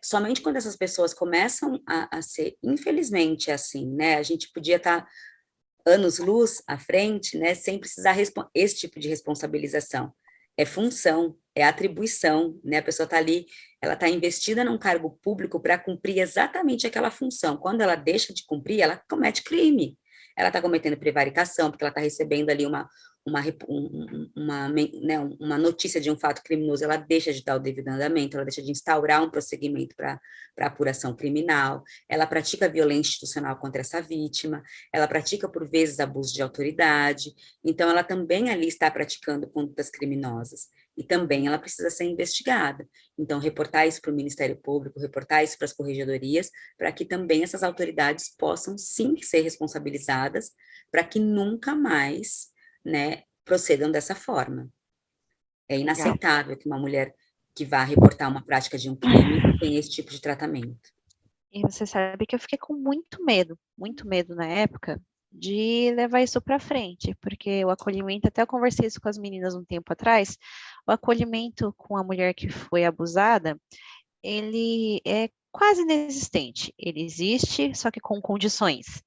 somente quando essas pessoas começam a ser, infelizmente, assim, né, a gente podia estar anos-luz à frente, né, sem precisar esse tipo de responsabilização. É função, é atribuição, né, a pessoa está ali, ela está investida num cargo público para cumprir exatamente aquela função. Quando ela deixa de cumprir, ela comete crime. Ela está cometendo prevaricação, porque ela está recebendo ali uma notícia de um fato criminoso, ela deixa de dar o devido andamento, ela deixa de instaurar um procedimento para apuração criminal, ela pratica violência institucional contra essa vítima, ela pratica, por vezes, abuso de autoridade, então ela também ali está praticando condutas criminosas, e também ela precisa ser investigada. Então, reportar isso para o Ministério Público, reportar isso para as corregedorias, para que também essas autoridades possam, sim, ser responsabilizadas, para que nunca mais, né, procedam dessa forma. É inaceitável que uma mulher que vá reportar uma prática de um crime tenha esse tipo de tratamento. E você sabe que eu fiquei com muito medo na época, de levar isso para frente, porque o acolhimento, até eu conversei isso com as meninas um tempo atrás, o acolhimento com a mulher que foi abusada, ele é quase inexistente. Ele existe, só que com condições.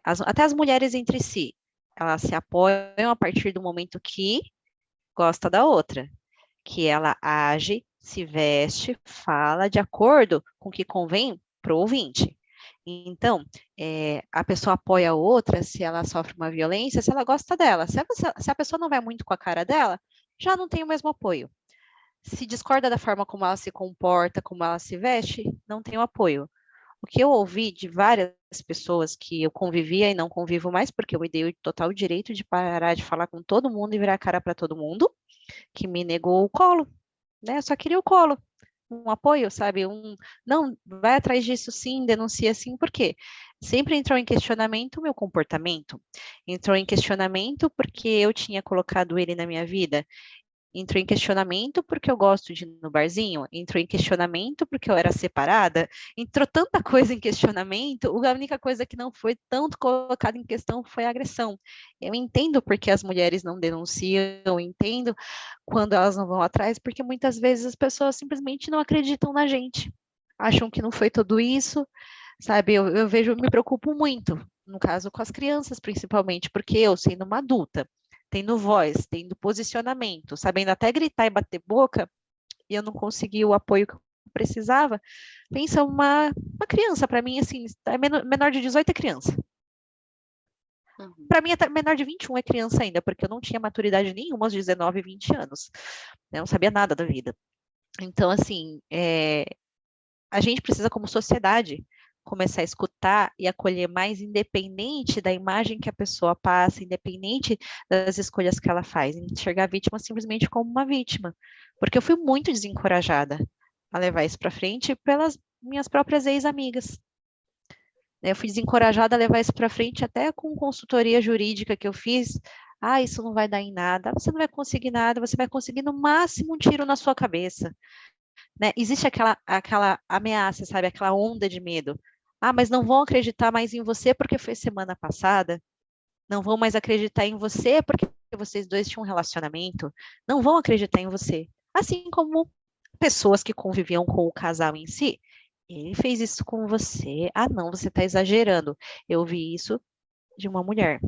Até as mulheres entre si, elas se apoiam a partir do momento que gosta da outra, que ela age, se veste, fala de acordo com o que convém para o ouvinte. Então, a pessoa apoia a outra se ela sofre uma violência, se ela gosta dela. Se a pessoa não vai muito com a cara dela, já não tem o mesmo apoio. Se discorda da forma como ela se comporta, como ela se veste, não tem o apoio. O que eu ouvi de várias pessoas que eu convivia e não convivo mais, porque eu me dei o total direito de parar de falar com todo mundo e virar a cara para todo mundo, que me negou o colo, né? Eu só queria o colo, um apoio, sabe? Não, vai atrás disso sim, denuncia sim, por quê? Sempre entrou em questionamento o meu comportamento, entrou em questionamento porque eu tinha colocado ele na minha vida, entrou em questionamento porque eu gosto de ir no barzinho, entrou em questionamento porque eu era separada, entrou tanta coisa em questionamento, a única coisa que não foi tanto colocada em questão foi a agressão. Eu entendo porque as mulheres não denunciam, eu entendo quando elas não vão atrás, porque muitas vezes as pessoas simplesmente não acreditam na gente, acham que não foi tudo isso, sabe? Eu vejo, me preocupo muito, no caso com as crianças principalmente, porque eu, sendo uma adulta, tendo voz, tendo posicionamento, sabendo até gritar e bater boca, e eu não consegui o apoio que eu precisava, pensa uma criança, para mim, assim, menor de 18 é criança. Uhum. Para mim, até menor de 21 é criança ainda, porque eu não tinha maturidade nenhuma aos 19, 20 anos. Eu não sabia nada da vida. Então, assim, a gente precisa, como sociedade, começar a escutar e acolher mais, independente da imagem que a pessoa passa, independente das escolhas que ela faz, enxergar a vítima simplesmente como uma vítima. Porque eu fui muito desencorajada a levar isso para frente pelas minhas próprias ex-amigas. Eu fui desencorajada a levar isso para frente até com consultoria jurídica que eu fiz. Ah, isso não vai dar em nada, você não vai conseguir nada, você vai conseguir no máximo um tiro na sua cabeça. Né? Existe aquela ameaça, sabe? Aquela onda de medo. Ah, mas não vão acreditar mais em você porque foi semana passada. Não vão mais acreditar em você porque vocês dois tinham um relacionamento. Não vão acreditar em você. Assim como pessoas que conviviam com o casal em si. Ele fez isso com você. Ah, não, você está exagerando. Eu vi isso de uma mulher.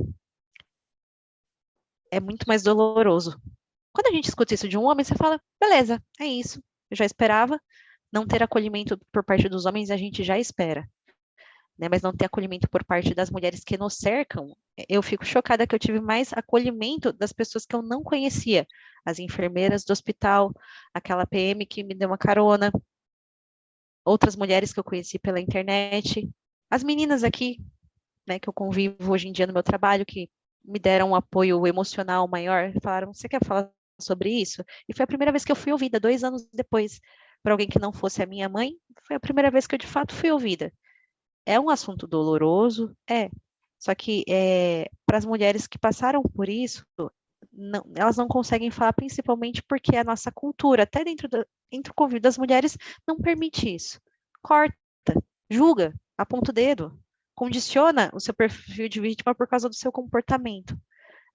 É muito mais doloroso. Quando a gente escuta isso de um homem, você fala, beleza, é isso. Eu já esperava. Não ter acolhimento por parte dos homens, a gente já espera. Né? Mas não ter acolhimento por parte das mulheres que nos cercam, eu fico chocada que eu tive mais acolhimento das pessoas que eu não conhecia. As enfermeiras do hospital, aquela PM que me deu uma carona, outras mulheres que eu conheci pela internet, as meninas aqui, né, que eu convivo hoje em dia no meu trabalho, que me deram um apoio emocional maior, falaram, você quer falar sobre isso? E foi a primeira vez que eu fui ouvida, 2 anos depois, por alguém que não fosse a minha mãe, foi a primeira vez que eu de fato fui ouvida. É um assunto doloroso, só que para as mulheres que passaram por isso, não, elas não conseguem falar, principalmente porque a nossa cultura, até dentro do convívio das mulheres, não permite isso. Corta, julga, aponta o dedo, condiciona o seu perfil de vítima por causa do seu comportamento.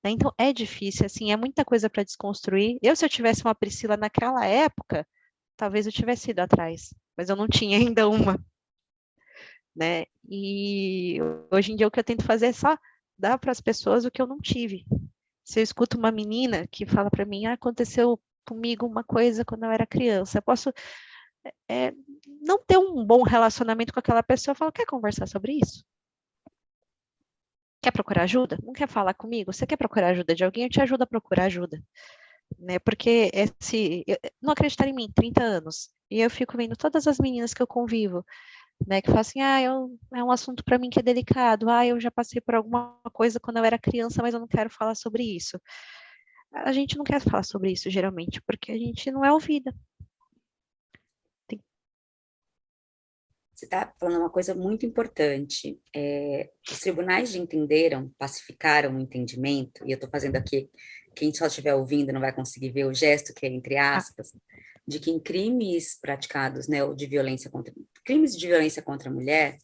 Né? Então, é difícil, assim, é muita coisa para desconstruir. Se eu tivesse uma Priscila naquela época, talvez eu tivesse ido atrás, mas eu não tinha ainda uma. Né? E hoje em dia o que eu tento fazer é só dar para as pessoas o que eu não tive. Se eu escuto uma menina que fala para mim, aconteceu comigo uma coisa quando eu era criança, eu posso não ter um bom relacionamento com aquela pessoa, eu falo, quer conversar sobre isso? Quer procurar ajuda? Não quer falar comigo? Você quer procurar ajuda de alguém? Eu te ajudo a procurar ajuda. Né? Porque não acreditar em mim, 30 anos, e eu fico vendo todas as meninas que eu convivo, né, que falam assim, é um assunto para mim que é delicado, eu já passei por alguma coisa quando eu era criança, mas eu não quero falar sobre isso. A gente não quer falar sobre isso, geralmente, porque a gente não é ouvida. Você está falando uma coisa muito importante. Os tribunais entenderam, pacificaram o entendimento, e eu estou fazendo aqui, quem só estiver ouvindo não vai conseguir ver o gesto, que é entre aspas, de que em crimes praticados, né, ou crimes de violência contra a mulher,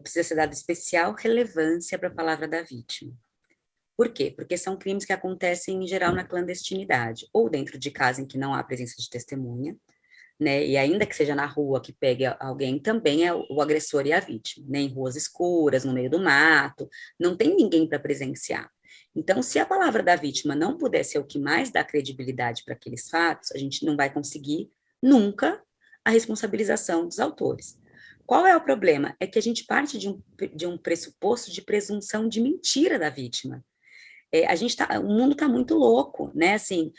precisa ser dada especial relevância para a palavra da vítima. Por quê? Porque são crimes que acontecem, em geral, na clandestinidade, ou dentro de casa em que não há presença de testemunha, né? E ainda que seja na rua que pegue alguém, também é o agressor e a vítima, né? Em ruas escuras, no meio do mato, não tem ninguém para presenciar. Então, se a palavra da vítima não puder ser o que mais dá credibilidade para aqueles fatos, a gente não vai conseguir nunca a responsabilização dos autores. qual é o problema? É que a gente parte de um pressuposto de presunção de mentira da vítima. O mundo está muito louco, né? Assim,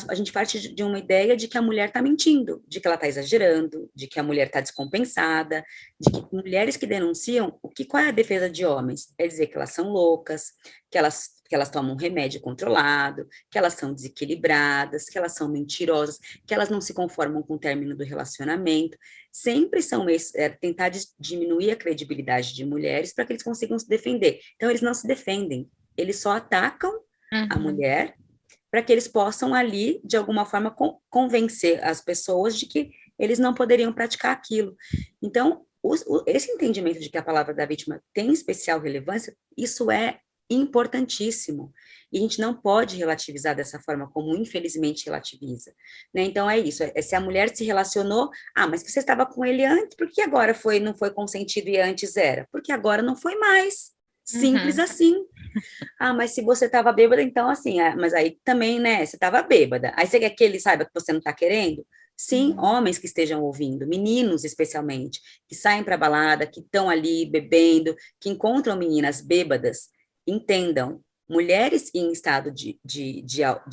a gente parte de uma ideia de que a mulher está mentindo, de que ela está exagerando, de que a mulher está descompensada, de que mulheres que denunciam, qual é a defesa de homens? É dizer que elas são loucas, que elas tomam um remédio controlado, que elas são desequilibradas, que elas são mentirosas, que elas não se conformam com o término do relacionamento. Sempre são tentar diminuir a credibilidade de mulheres para que eles consigam se defender. Então, eles não se defendem, eles só atacam a mulher para que eles possam ali, de alguma forma, convencer as pessoas de que eles não poderiam praticar aquilo. Então, esse entendimento de que a palavra da vítima tem especial relevância, isso é importantíssimo. E a gente não pode relativizar dessa forma como, infelizmente, relativiza. Né? Então, é isso. Se a mulher se relacionou, mas você estava com ele antes, por que agora não foi consentido e antes era? Porque agora não foi mais. Simples assim. Mas se você estava bêbada, então assim, mas aí também, né, você estava bêbada. Aí você quer que ele saiba que você não está querendo? Sim, homens que estejam ouvindo, meninos especialmente, que saem para a balada, que estão ali bebendo, que encontram meninas bêbadas, entendam, mulheres em estado de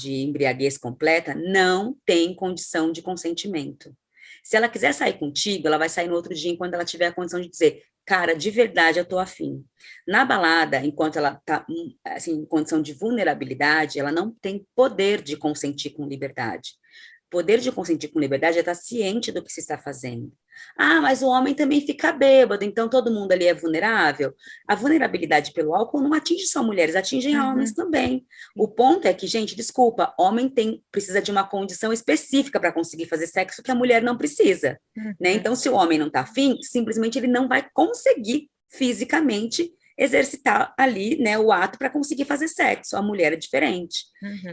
embriaguez completa não têm condição de consentimento. Se ela quiser sair contigo, ela vai sair no outro dia, enquanto ela tiver a condição de dizer, cara, de verdade eu tô afim. Na balada, enquanto ela tá assim, em condição de vulnerabilidade, ela não tem poder de consentir com liberdade. Poder de consentir com liberdade é estar ciente do que se está fazendo. Mas o homem também fica bêbado, então todo mundo ali é vulnerável. A vulnerabilidade pelo álcool não atinge só mulheres, atinge homens também. O ponto é que, gente, desculpa, homem precisa de uma condição específica para conseguir fazer sexo que a mulher não precisa. Né? Então, se o homem não está afim, simplesmente ele não vai conseguir fisicamente exercitar ali, né, o ato para conseguir fazer sexo. A mulher é diferente.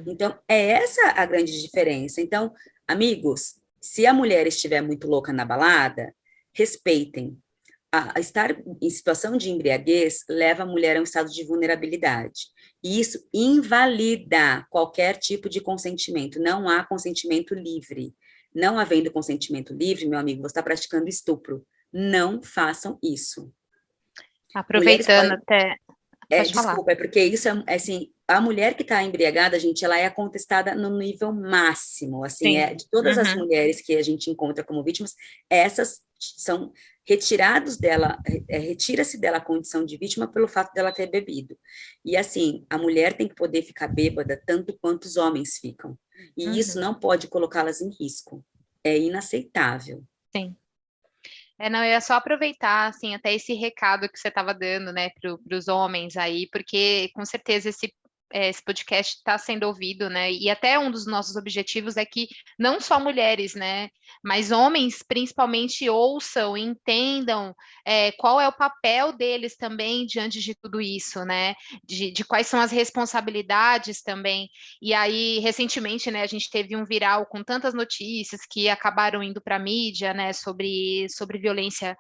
Então, é essa a grande diferença. Então, amigos, se a mulher estiver muito louca na balada, respeitem. Estar em situação de embriaguez leva a mulher a um estado de vulnerabilidade. E isso invalida qualquer tipo de consentimento. Não há consentimento livre. Não havendo consentimento livre, meu amigo, você está praticando estupro. Não façam isso. Aproveitando até... Desculpa, é porque isso é assim, a mulher que está embriagada, gente, ela é contestada no nível máximo, assim, de todas as mulheres que a gente encontra como vítimas, essas são retirados dela, retira-se dela a condição de vítima pelo fato dela ter bebido. E assim, a mulher tem que poder ficar bêbada tanto quanto os homens ficam. E isso não pode colocá-las em risco. É inaceitável. Sim. Não, eu ia só aproveitar, assim, até esse recado que você estava dando, né, para os homens aí, porque com certeza esse podcast está sendo ouvido, né, e até um dos nossos objetivos é que não só mulheres, né, mas homens principalmente ouçam, entendam qual é o papel deles também diante de tudo isso, né, de quais são as responsabilidades também. E aí, recentemente, né, a gente teve um viral com tantas notícias que acabaram indo para a mídia, né, sobre violência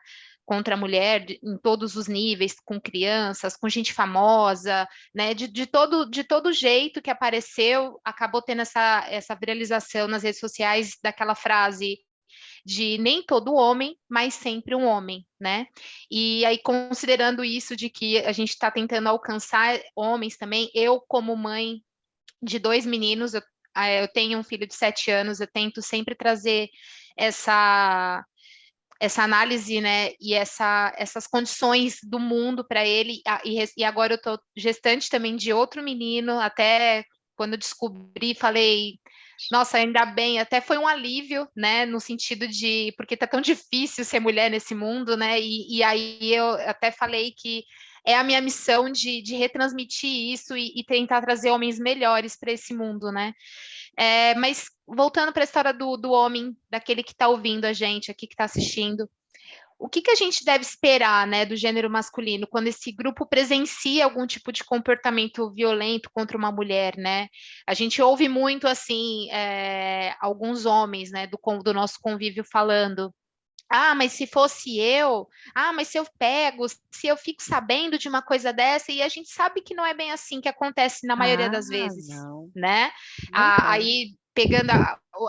contra a mulher em todos os níveis, com crianças, com gente famosa, né, de todo jeito que apareceu, acabou tendo essa viralização nas redes sociais daquela frase de nem todo homem, mas sempre um homem, né? E aí, considerando isso de que a gente está tentando alcançar homens também, eu como mãe de 2 meninos, eu tenho um filho de 7 anos, eu tento sempre trazer essa análise, né, e essas condições do mundo para ele, e agora eu estou gestante também de outro menino, até quando eu descobri, falei, nossa, ainda bem, até foi um alívio, né, no sentido de, porque tá tão difícil ser mulher nesse mundo, né, e aí eu até falei que é a minha missão de retransmitir isso e tentar trazer homens melhores para esse mundo, né. Mas voltando para a história do homem, daquele que está ouvindo a gente aqui, que está assistindo, o que a gente deve esperar, né, do gênero masculino quando esse grupo presencia algum tipo de comportamento violento contra uma mulher, né? A gente ouve muito, assim, alguns homens, né, do nosso convívio falando, mas se fosse eu, mas se eu pego, se eu fico sabendo de uma coisa dessa, e a gente sabe que não é bem assim que acontece na maioria das vezes, não. né? Não Aí, pegando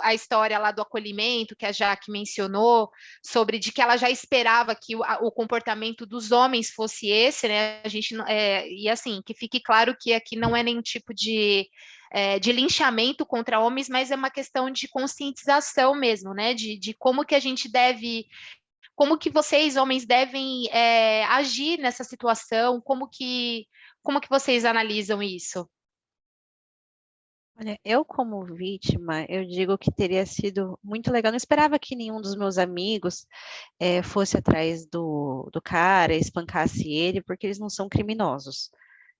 a história lá do acolhimento que a Jaque mencionou, sobre de que ela já esperava que o comportamento dos homens fosse esse, né? A gente e assim, que fique claro que aqui não é nenhum tipo de linchamento contra homens, mas é uma questão de conscientização mesmo, né? De como que a gente deve, como que vocês, homens, devem agir nessa situação, como que vocês analisam isso? Olha, eu como vítima, eu digo que teria sido muito legal. Não esperava que nenhum dos meus amigos fosse atrás do cara, espancasse ele, porque eles não são criminosos.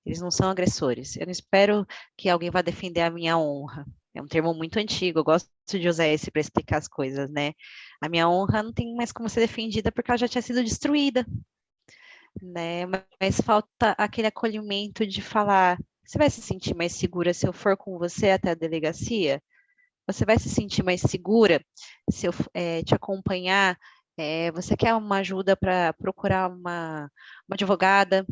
Eles não são agressores. Eu não espero que alguém vá defender a minha honra. É um termo muito antigo, eu gosto de usar esse para explicar as coisas, né? A minha honra não tem mais como ser defendida porque ela já tinha sido destruída, né? Mas falta aquele acolhimento de falar: você vai se sentir mais segura se eu for com você até a delegacia? Você vai se sentir mais segura se eu te acompanhar? Você quer uma ajuda para procurar uma advogada?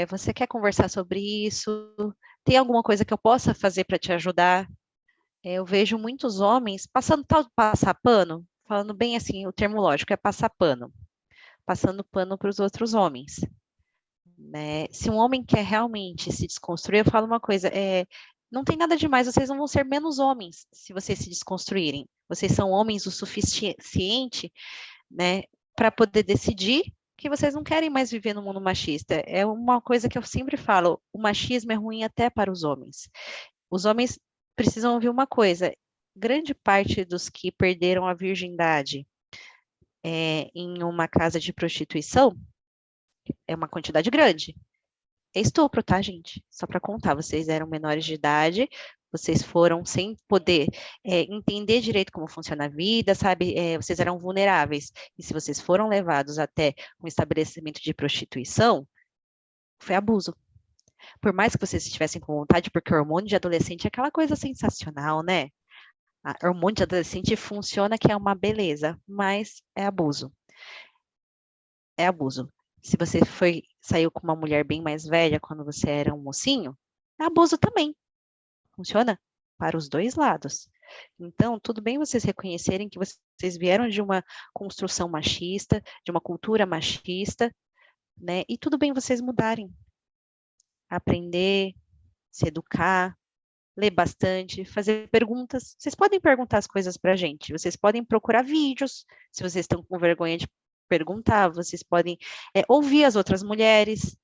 Você quer conversar sobre isso? Tem alguma coisa que eu possa fazer para te ajudar? Eu vejo muitos homens passando tal de passar pano, falando bem assim, o termo lógico é passar pano, passando pano para os outros homens, né? Se um homem quer realmente se desconstruir, eu falo uma coisa, não tem nada demais, vocês não vão ser menos homens se vocês se desconstruírem. Vocês são homens o suficiente, né, para poder decidir que vocês não querem mais viver no mundo machista. É uma coisa que eu sempre falo, o machismo é ruim até para os homens. Os homens precisam ouvir uma coisa, grande parte dos que perderam a virgindade em uma casa de prostituição, é uma quantidade grande. É estupro, tá, gente? Só para contar, vocês eram menores de idade, vocês foram sem poder entender direito como funciona a vida, sabe? Vocês eram vulneráveis. E se vocês foram levados até um estabelecimento de prostituição, foi abuso. Por mais que vocês estivessem com vontade, porque o hormônio de adolescente é aquela coisa sensacional, né? O hormônio de adolescente funciona que é uma beleza, mas é abuso. É abuso. Se você saiu com uma mulher bem mais velha quando você era um mocinho, é abuso também. Funciona para os dois lados. Então, tudo bem vocês reconhecerem que vocês vieram de uma construção machista, de uma cultura machista, né? E tudo bem vocês mudarem. Aprender, se educar, ler bastante, fazer perguntas. Vocês podem perguntar as coisas para a gente, vocês podem procurar vídeos, se vocês estão com vergonha de perguntar, vocês podem ouvir as outras mulheres,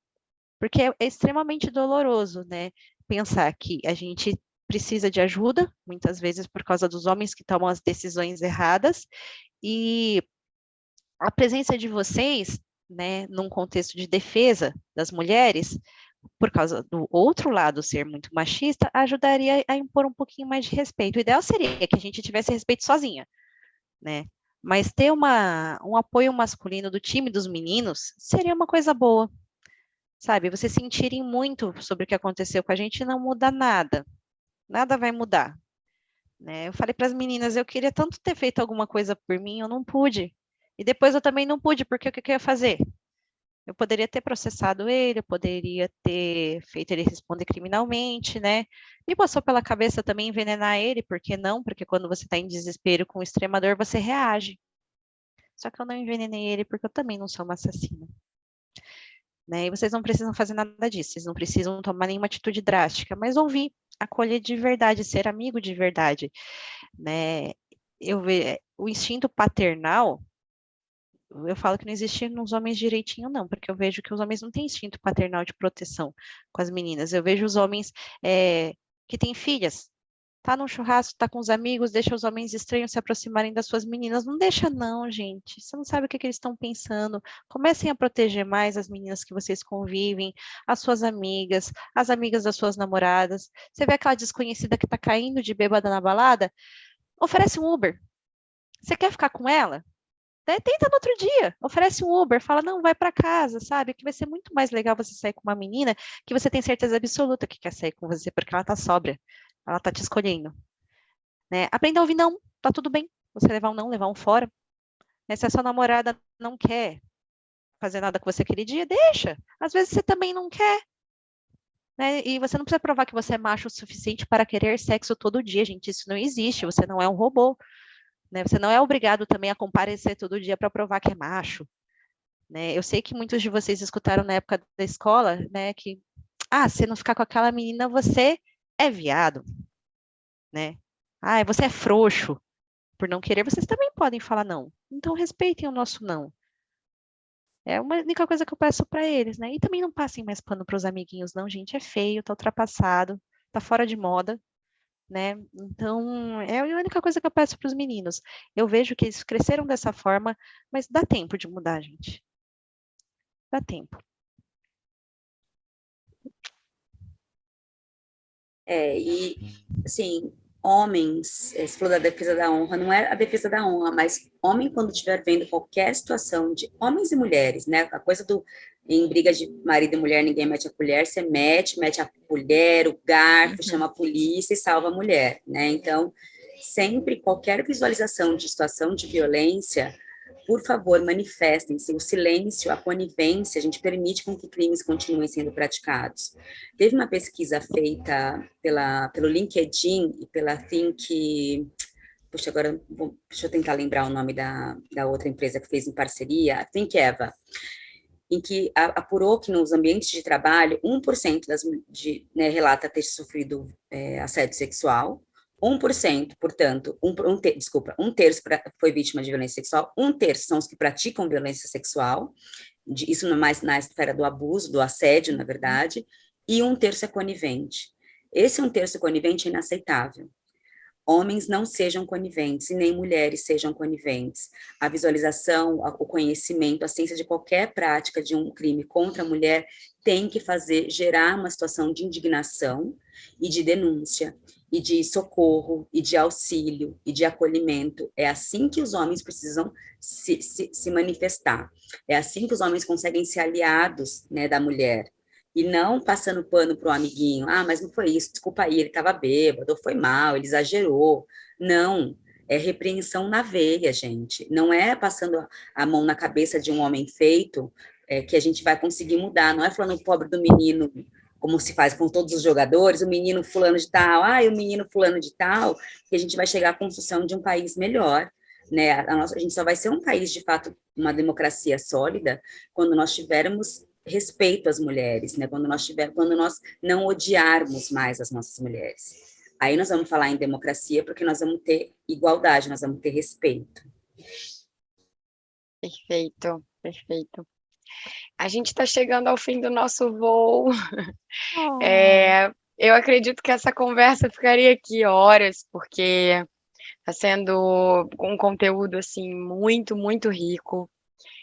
porque é extremamente doloroso, né? Pensar que a gente precisa de ajuda, muitas vezes por causa dos homens que tomam as decisões erradas, e a presença de vocês, né, num contexto de defesa das mulheres, por causa do outro lado ser muito machista, ajudaria a impor um pouquinho mais de respeito. O ideal seria que a gente tivesse respeito sozinha, né? Mas ter um apoio masculino do time dos meninos seria uma coisa boa, sabe? Vocês sentirem muito sobre o que aconteceu com a gente não muda nada. Nada vai mudar, né? Eu falei para as meninas, eu queria tanto ter feito alguma coisa por mim, eu não pude. E depois eu também não pude, porque o que eu ia fazer? Eu poderia ter processado ele, eu poderia ter feito ele responder criminalmente, né? Me passou pela cabeça também envenenar ele, por que não? Porque quando você está em desespero com extrema dor, você reage. Só que eu não envenenei ele, porque eu também não sou uma assassina. Né? E vocês não precisam fazer nada disso, vocês não precisam tomar nenhuma atitude drástica, mas ouvir, acolher de verdade, ser amigo de verdade, né? O instinto paternal, eu falo que não existe nos homens direitinho, não, porque eu vejo que os homens não têm instinto paternal de proteção com as meninas. Eu vejo os homens que têm filhas, tá num churrasco, tá com os amigos, deixa os homens estranhos se aproximarem das suas meninas. Não deixa não, gente. Você não sabe o que eles estão pensando. Comecem a proteger mais as meninas que vocês convivem, as suas amigas, as amigas das suas namoradas. Você vê aquela desconhecida que tá caindo de bêbada na balada? Oferece um Uber. Você quer ficar com ela? Tenta no outro dia, oferece um Uber, fala, não, vai para casa, sabe? Que vai ser muito mais legal você sair com uma menina que você tem certeza absoluta que quer sair com você, porque ela tá sóbria, ela tá te escolhendo. Né? Aprenda a ouvir não, tá tudo bem. Você levar um fora. Né? Se a sua namorada não quer fazer nada com você aquele dia, deixa. Às vezes você também não quer. né? E você não precisa provar que você é macho o suficiente para querer sexo todo dia, gente. Isso não existe. Você não é um robô, né? Você não é obrigado também a comparecer todo dia para provar que é macho, né? Eu sei que muitos de vocês escutaram na época da escola, né, que se não ficar com aquela menina, você é viado, né? Você é frouxo por não querer. Vocês também podem falar não. Então respeitem o nosso não. É a única coisa que eu peço para eles, né? E também não passem mais pano para os amiguinhos, não, gente. É feio, tá ultrapassado, tá fora de moda, né? Então, é a única coisa que eu peço para os meninos. Eu vejo que eles cresceram dessa forma, mas dá tempo de mudar, gente. Dá tempo. E, assim, homens, você falou da defesa da honra, não é a defesa da honra, mas homem, quando estiver vendo qualquer situação de homens e mulheres, né? A coisa do, em briga de marido e mulher, ninguém mete a colher, você mete a colher, o garfo, chama a polícia e salva a mulher, né? Então, sempre, qualquer visualização de situação de violência, por favor, manifestem-se. O silêncio, a conivência, a gente permite com que crimes continuem sendo praticados. Teve uma pesquisa feita pelo LinkedIn e pela Think. Puxa, agora deixa eu tentar lembrar o nome da outra empresa que fez em parceria, a Think Eva, em que apurou que nos ambientes de trabalho, 1% relata ter sofrido assédio sexual, 1%, portanto, um terço foi vítima de violência sexual, um terço são os que praticam violência sexual, isso não é mais na esfera do abuso, do assédio, na verdade, e um terço é conivente. Esse um terço conivente é inaceitável. Homens não sejam coniventes e nem mulheres sejam coniventes. A visualização, o conhecimento, a ciência de qualquer prática de um crime contra a mulher tem que gerar uma situação de indignação e de denúncia, e de socorro, e de auxílio, e de acolhimento. É assim que os homens precisam se manifestar. É assim que os homens conseguem ser aliados, né, da mulher. E não passando pano para o amiguinho, mas não foi isso, desculpa aí, ele estava bêbado, ou foi mal, ele exagerou. Não, é repreensão na veia, gente. Não é passando a mão na cabeça de um homem feito que a gente vai conseguir mudar. Não é falando o pobre do menino, como se faz com todos os jogadores, o menino fulano de tal, o menino fulano de tal, que a gente vai chegar à construção de um país melhor. Né? A gente só vai ser um país, de fato, uma democracia sólida, quando nós tivermos respeito às mulheres, né? Quando nós não odiarmos mais as nossas mulheres. Aí nós vamos falar em democracia, porque nós vamos ter igualdade, nós vamos ter respeito. Perfeito, perfeito. A gente está chegando ao fim do nosso voo. Eu acredito que essa conversa ficaria aqui horas, porque está sendo um conteúdo assim muito, muito rico.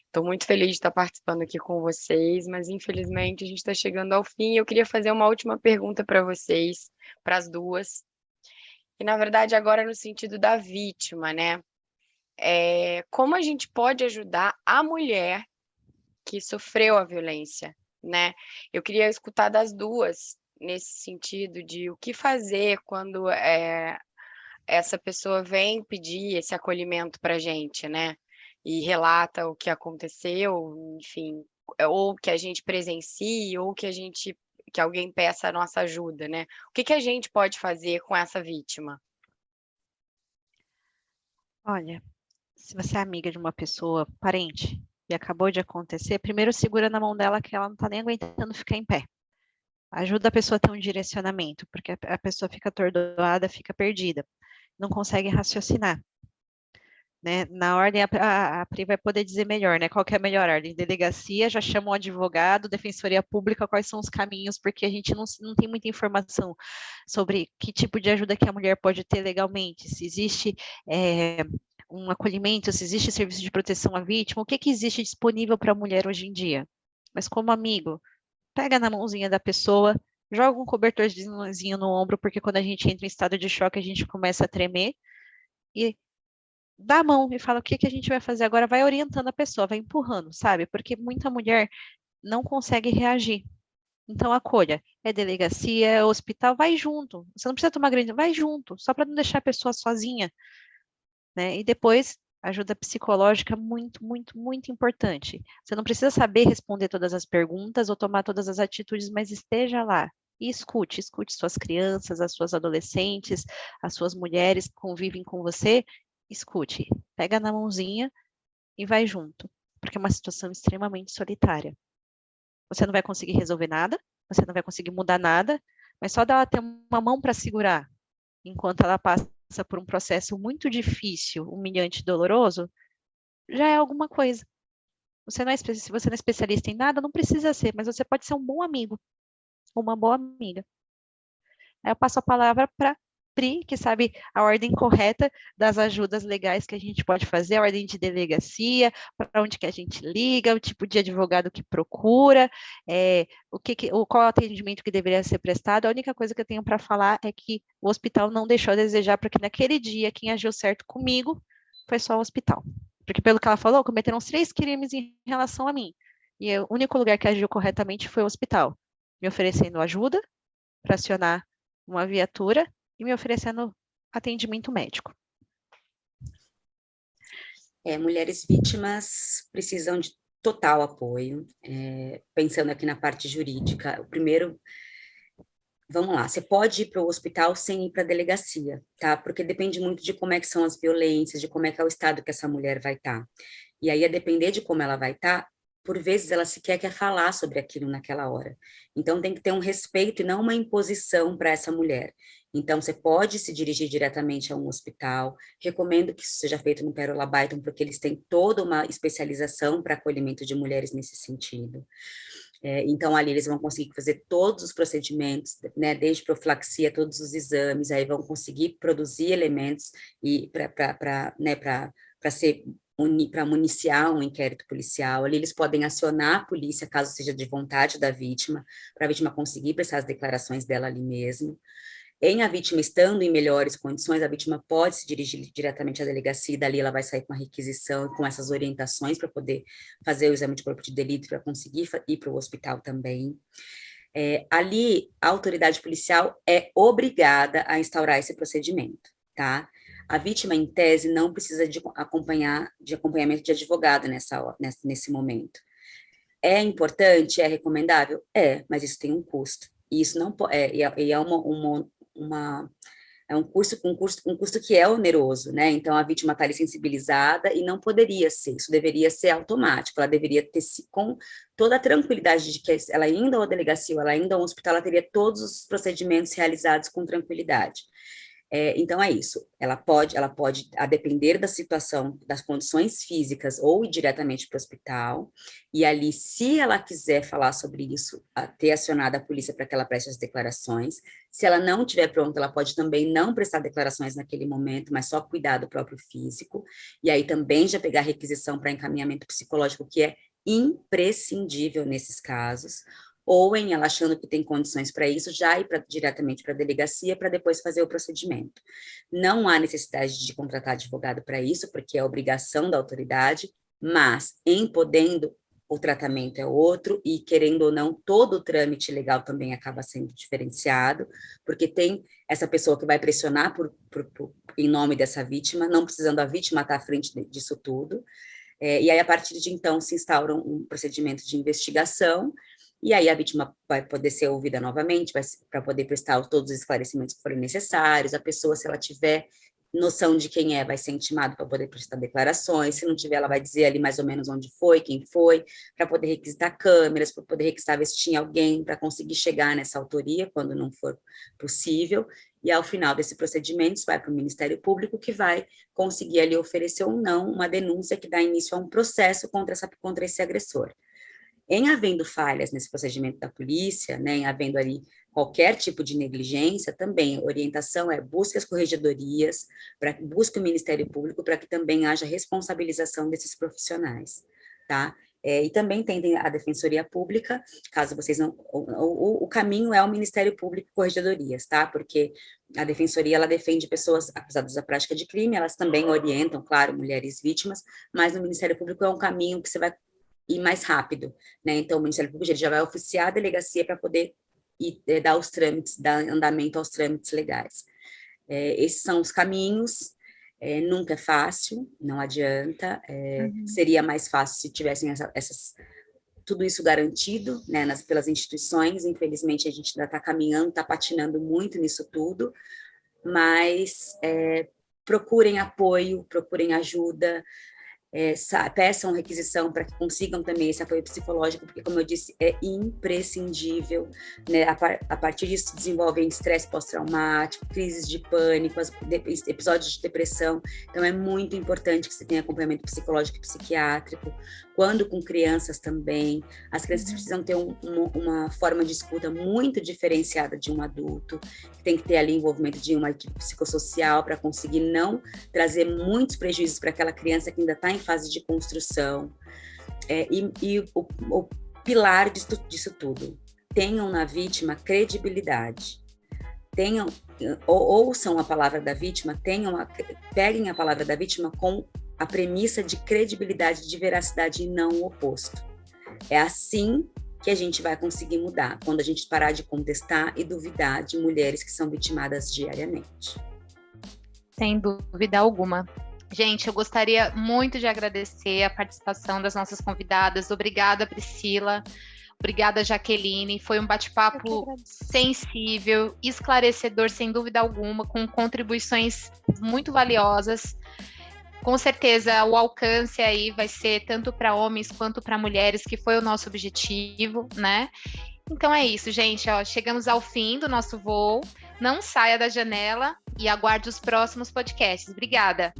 Estou muito feliz de estar participando aqui com vocês, mas infelizmente a gente está chegando ao fim. Eu queria fazer uma última pergunta para vocês, para as duas. E na verdade agora no sentido da vítima, né? Como a gente pode ajudar a mulher que sofreu a violência, né? Eu queria escutar das duas nesse sentido de o que fazer quando essa pessoa vem pedir esse acolhimento para a gente, né? E relata o que aconteceu, enfim, ou que a gente presencie, ou que alguém peça a nossa ajuda, né? O que a gente pode fazer com essa vítima? Olha, se você é amiga de uma pessoa, parente, e acabou de acontecer, primeiro segura na mão dela que ela não está nem aguentando ficar em pé. Ajuda a pessoa a ter um direcionamento, porque a pessoa fica atordoada, fica perdida, não consegue raciocinar. Né? Na ordem, a Pri vai poder dizer melhor, né? Qual que é a melhor ordem? Delegacia, já chama o advogado, defensoria pública, quais são os caminhos, porque a gente não tem muita informação sobre que tipo de ajuda que a mulher pode ter legalmente, se existe um acolhimento, se existe serviço de proteção à vítima, o que existe disponível para a mulher hoje em dia. Mas como amigo, pega na mãozinha da pessoa, joga um cobertorzinho no ombro, porque quando a gente entra em estado de choque, a gente começa a tremer, e dá a mão e fala o que a gente vai fazer agora, vai orientando a pessoa, vai empurrando, sabe? Porque muita mulher não consegue reagir. Então, acolha. É delegacia, é hospital, vai junto. Você não precisa tomar grande, vai junto, só para não deixar a pessoa sozinha. Né? E depois, ajuda psicológica muito, muito, muito importante. Você não precisa saber responder todas as perguntas ou tomar todas as atitudes, mas esteja lá. e escute suas crianças, as suas adolescentes, as suas mulheres que convivem com você, escute, pega na mãozinha e vai junto, porque é uma situação extremamente solitária. Você não vai conseguir resolver nada, você não vai conseguir mudar nada, mas só dela ter uma mão para segurar, enquanto ela passa por um processo muito difícil, humilhante e doloroso, já é alguma coisa. Se você não é especialista em nada, não precisa ser, mas você pode ser um bom amigo, uma boa amiga. Aí eu passo a palavra para Pri, que sabe a ordem correta das ajudas legais que a gente pode fazer, a ordem de delegacia, para onde que a gente liga, o tipo de advogado que procura, qual é o atendimento que deveria ser prestado. A única coisa que eu tenho para falar é que o hospital não deixou a desejar, porque naquele dia quem agiu certo comigo foi só o hospital. Porque pelo que ela falou, cometeram 3 crimes em relação a mim. E o único lugar que agiu corretamente foi o hospital, me oferecendo ajuda para acionar uma viatura e me oferecendo atendimento médico. Mulheres vítimas precisam de total apoio. Pensando aqui na parte jurídica, o primeiro, vamos lá, você pode ir para o hospital sem ir para a delegacia, tá? Porque depende muito de como é que são as violências, de como é que é o estado que essa mulher vai estar. E aí, a depender de como ela vai estar, por vezes ela sequer quer falar sobre aquilo naquela hora. Então, tem que ter um respeito e não uma imposição para essa mulher. Então, você pode se dirigir diretamente a um hospital. Recomendo que isso seja feito no Pérola Byton, porque eles têm toda uma especialização para acolhimento de mulheres nesse sentido. Então, ali eles vão conseguir fazer todos os procedimentos, né, desde profilaxia, todos os exames, aí vão conseguir produzir elementos para municiar um inquérito policial. Ali eles podem acionar a polícia, caso seja de vontade da vítima, para a vítima conseguir prestar as declarações dela ali mesmo. Em a vítima estando em melhores condições, a vítima pode se dirigir diretamente à delegacia, e dali ela vai sair com a requisição e com essas orientações para poder fazer o exame de corpo de delito, para conseguir ir para o hospital também. Ali, a autoridade policial é obrigada a instaurar esse procedimento, tá? A vítima, em tese, não precisa de acompanhamento de advogado nesse momento. É importante, é recomendável? Mas isso tem um custo. E isso não é um custo que é oneroso, né? Então, a vítima está ali sensibilizada e não poderia ser, isso deveria ser automático, ela deveria ter, com toda a tranquilidade de que ela indo à delegacia, ela indo ao hospital, ela teria todos os procedimentos realizados com tranquilidade. Então, é isso, ela pode, a depender da situação, das condições físicas, ou ir diretamente para o hospital, e ali, se ela quiser falar sobre isso, ter acionado a polícia para que ela preste as declarações. Se ela não estiver pronta, ela pode também não prestar declarações naquele momento, mas só cuidar do próprio físico, e aí também já pegar requisição para encaminhamento psicológico, que é imprescindível nesses casos, ou em ela achando que tem condições para isso, já ir diretamente para a delegacia para depois fazer o procedimento. Não há necessidade de contratar advogado para isso, porque é obrigação da autoridade, mas em podendo, o tratamento é outro, e querendo ou não, todo o trâmite legal também acaba sendo diferenciado, porque tem essa pessoa que vai pressionar em nome dessa vítima, não precisando a vítima estar à frente disso tudo, e aí a partir de então se instaura um procedimento de investigação, e aí a vítima vai poder ser ouvida novamente, para poder prestar todos os esclarecimentos que forem necessários. A pessoa, se ela tiver noção de quem vai ser intimado para poder prestar declarações. Se não tiver, ela vai dizer ali mais ou menos onde foi, quem foi, para poder requisitar câmeras, para poder requisitar ver se tinha alguém, para conseguir chegar nessa autoria, quando não for possível. E ao final desse procedimento, isso vai para o Ministério Público, que vai conseguir ali oferecer ou não uma denúncia que dá início a um processo contra esse agressor. Em havendo falhas nesse procedimento da polícia, né, em havendo ali qualquer tipo de negligência, também a orientação busque as corregedorias, busque o Ministério Público para que também haja responsabilização desses profissionais, tá? E também tem a Defensoria Pública, caso vocês não... O caminho é o Ministério Público e corregedorias, tá? Porque a Defensoria, ela defende pessoas acusadas da prática de crime, elas também orientam, claro, mulheres vítimas, mas no Ministério Público é um caminho que você vai ir mais rápido, né? Então, o Ministério Público já vai oficiar a delegacia para poder dar os trâmites, dar andamento aos trâmites legais. Esses são os caminhos, nunca é fácil, não adianta, seria mais fácil se tivessem tudo isso garantido, né, pelas instituições. Infelizmente, a gente ainda está caminhando, está patinando muito nisso tudo, mas procurem apoio, procurem ajuda, peçam requisição para que consigam também esse apoio psicológico, porque, como eu disse, é imprescindível, né? A partir disso desenvolvem estresse pós-traumático, crises de pânico, episódios de depressão. Então é muito importante que você tenha acompanhamento psicológico e psiquiátrico. Quando com crianças também, as crianças precisam ter uma forma de escuta muito diferenciada de um adulto, tem que ter ali envolvimento de uma equipe psicossocial para conseguir não trazer muitos prejuízos para aquela criança que ainda está em fase de construção. E o pilar disso tudo, tenham na vítima credibilidade. Ouçam a palavra da vítima, peguem a palavra da vítima com a premissa de credibilidade, de veracidade e não o oposto. É assim que a gente vai conseguir mudar, quando a gente parar de contestar e duvidar de mulheres que são vitimadas diariamente. Sem dúvida alguma. Gente, eu gostaria muito de agradecer a participação das nossas convidadas. Obrigada, Priscila. Obrigada, Jaqueline. Foi um bate-papo sensível, esclarecedor, sem dúvida alguma, com contribuições muito valiosas. Com certeza, o alcance aí vai ser tanto para homens quanto para mulheres, que foi o nosso objetivo, né? Então é isso, gente. Chegamos ao fim do nosso voo. Não saia da janela e aguarde os próximos podcasts. Obrigada.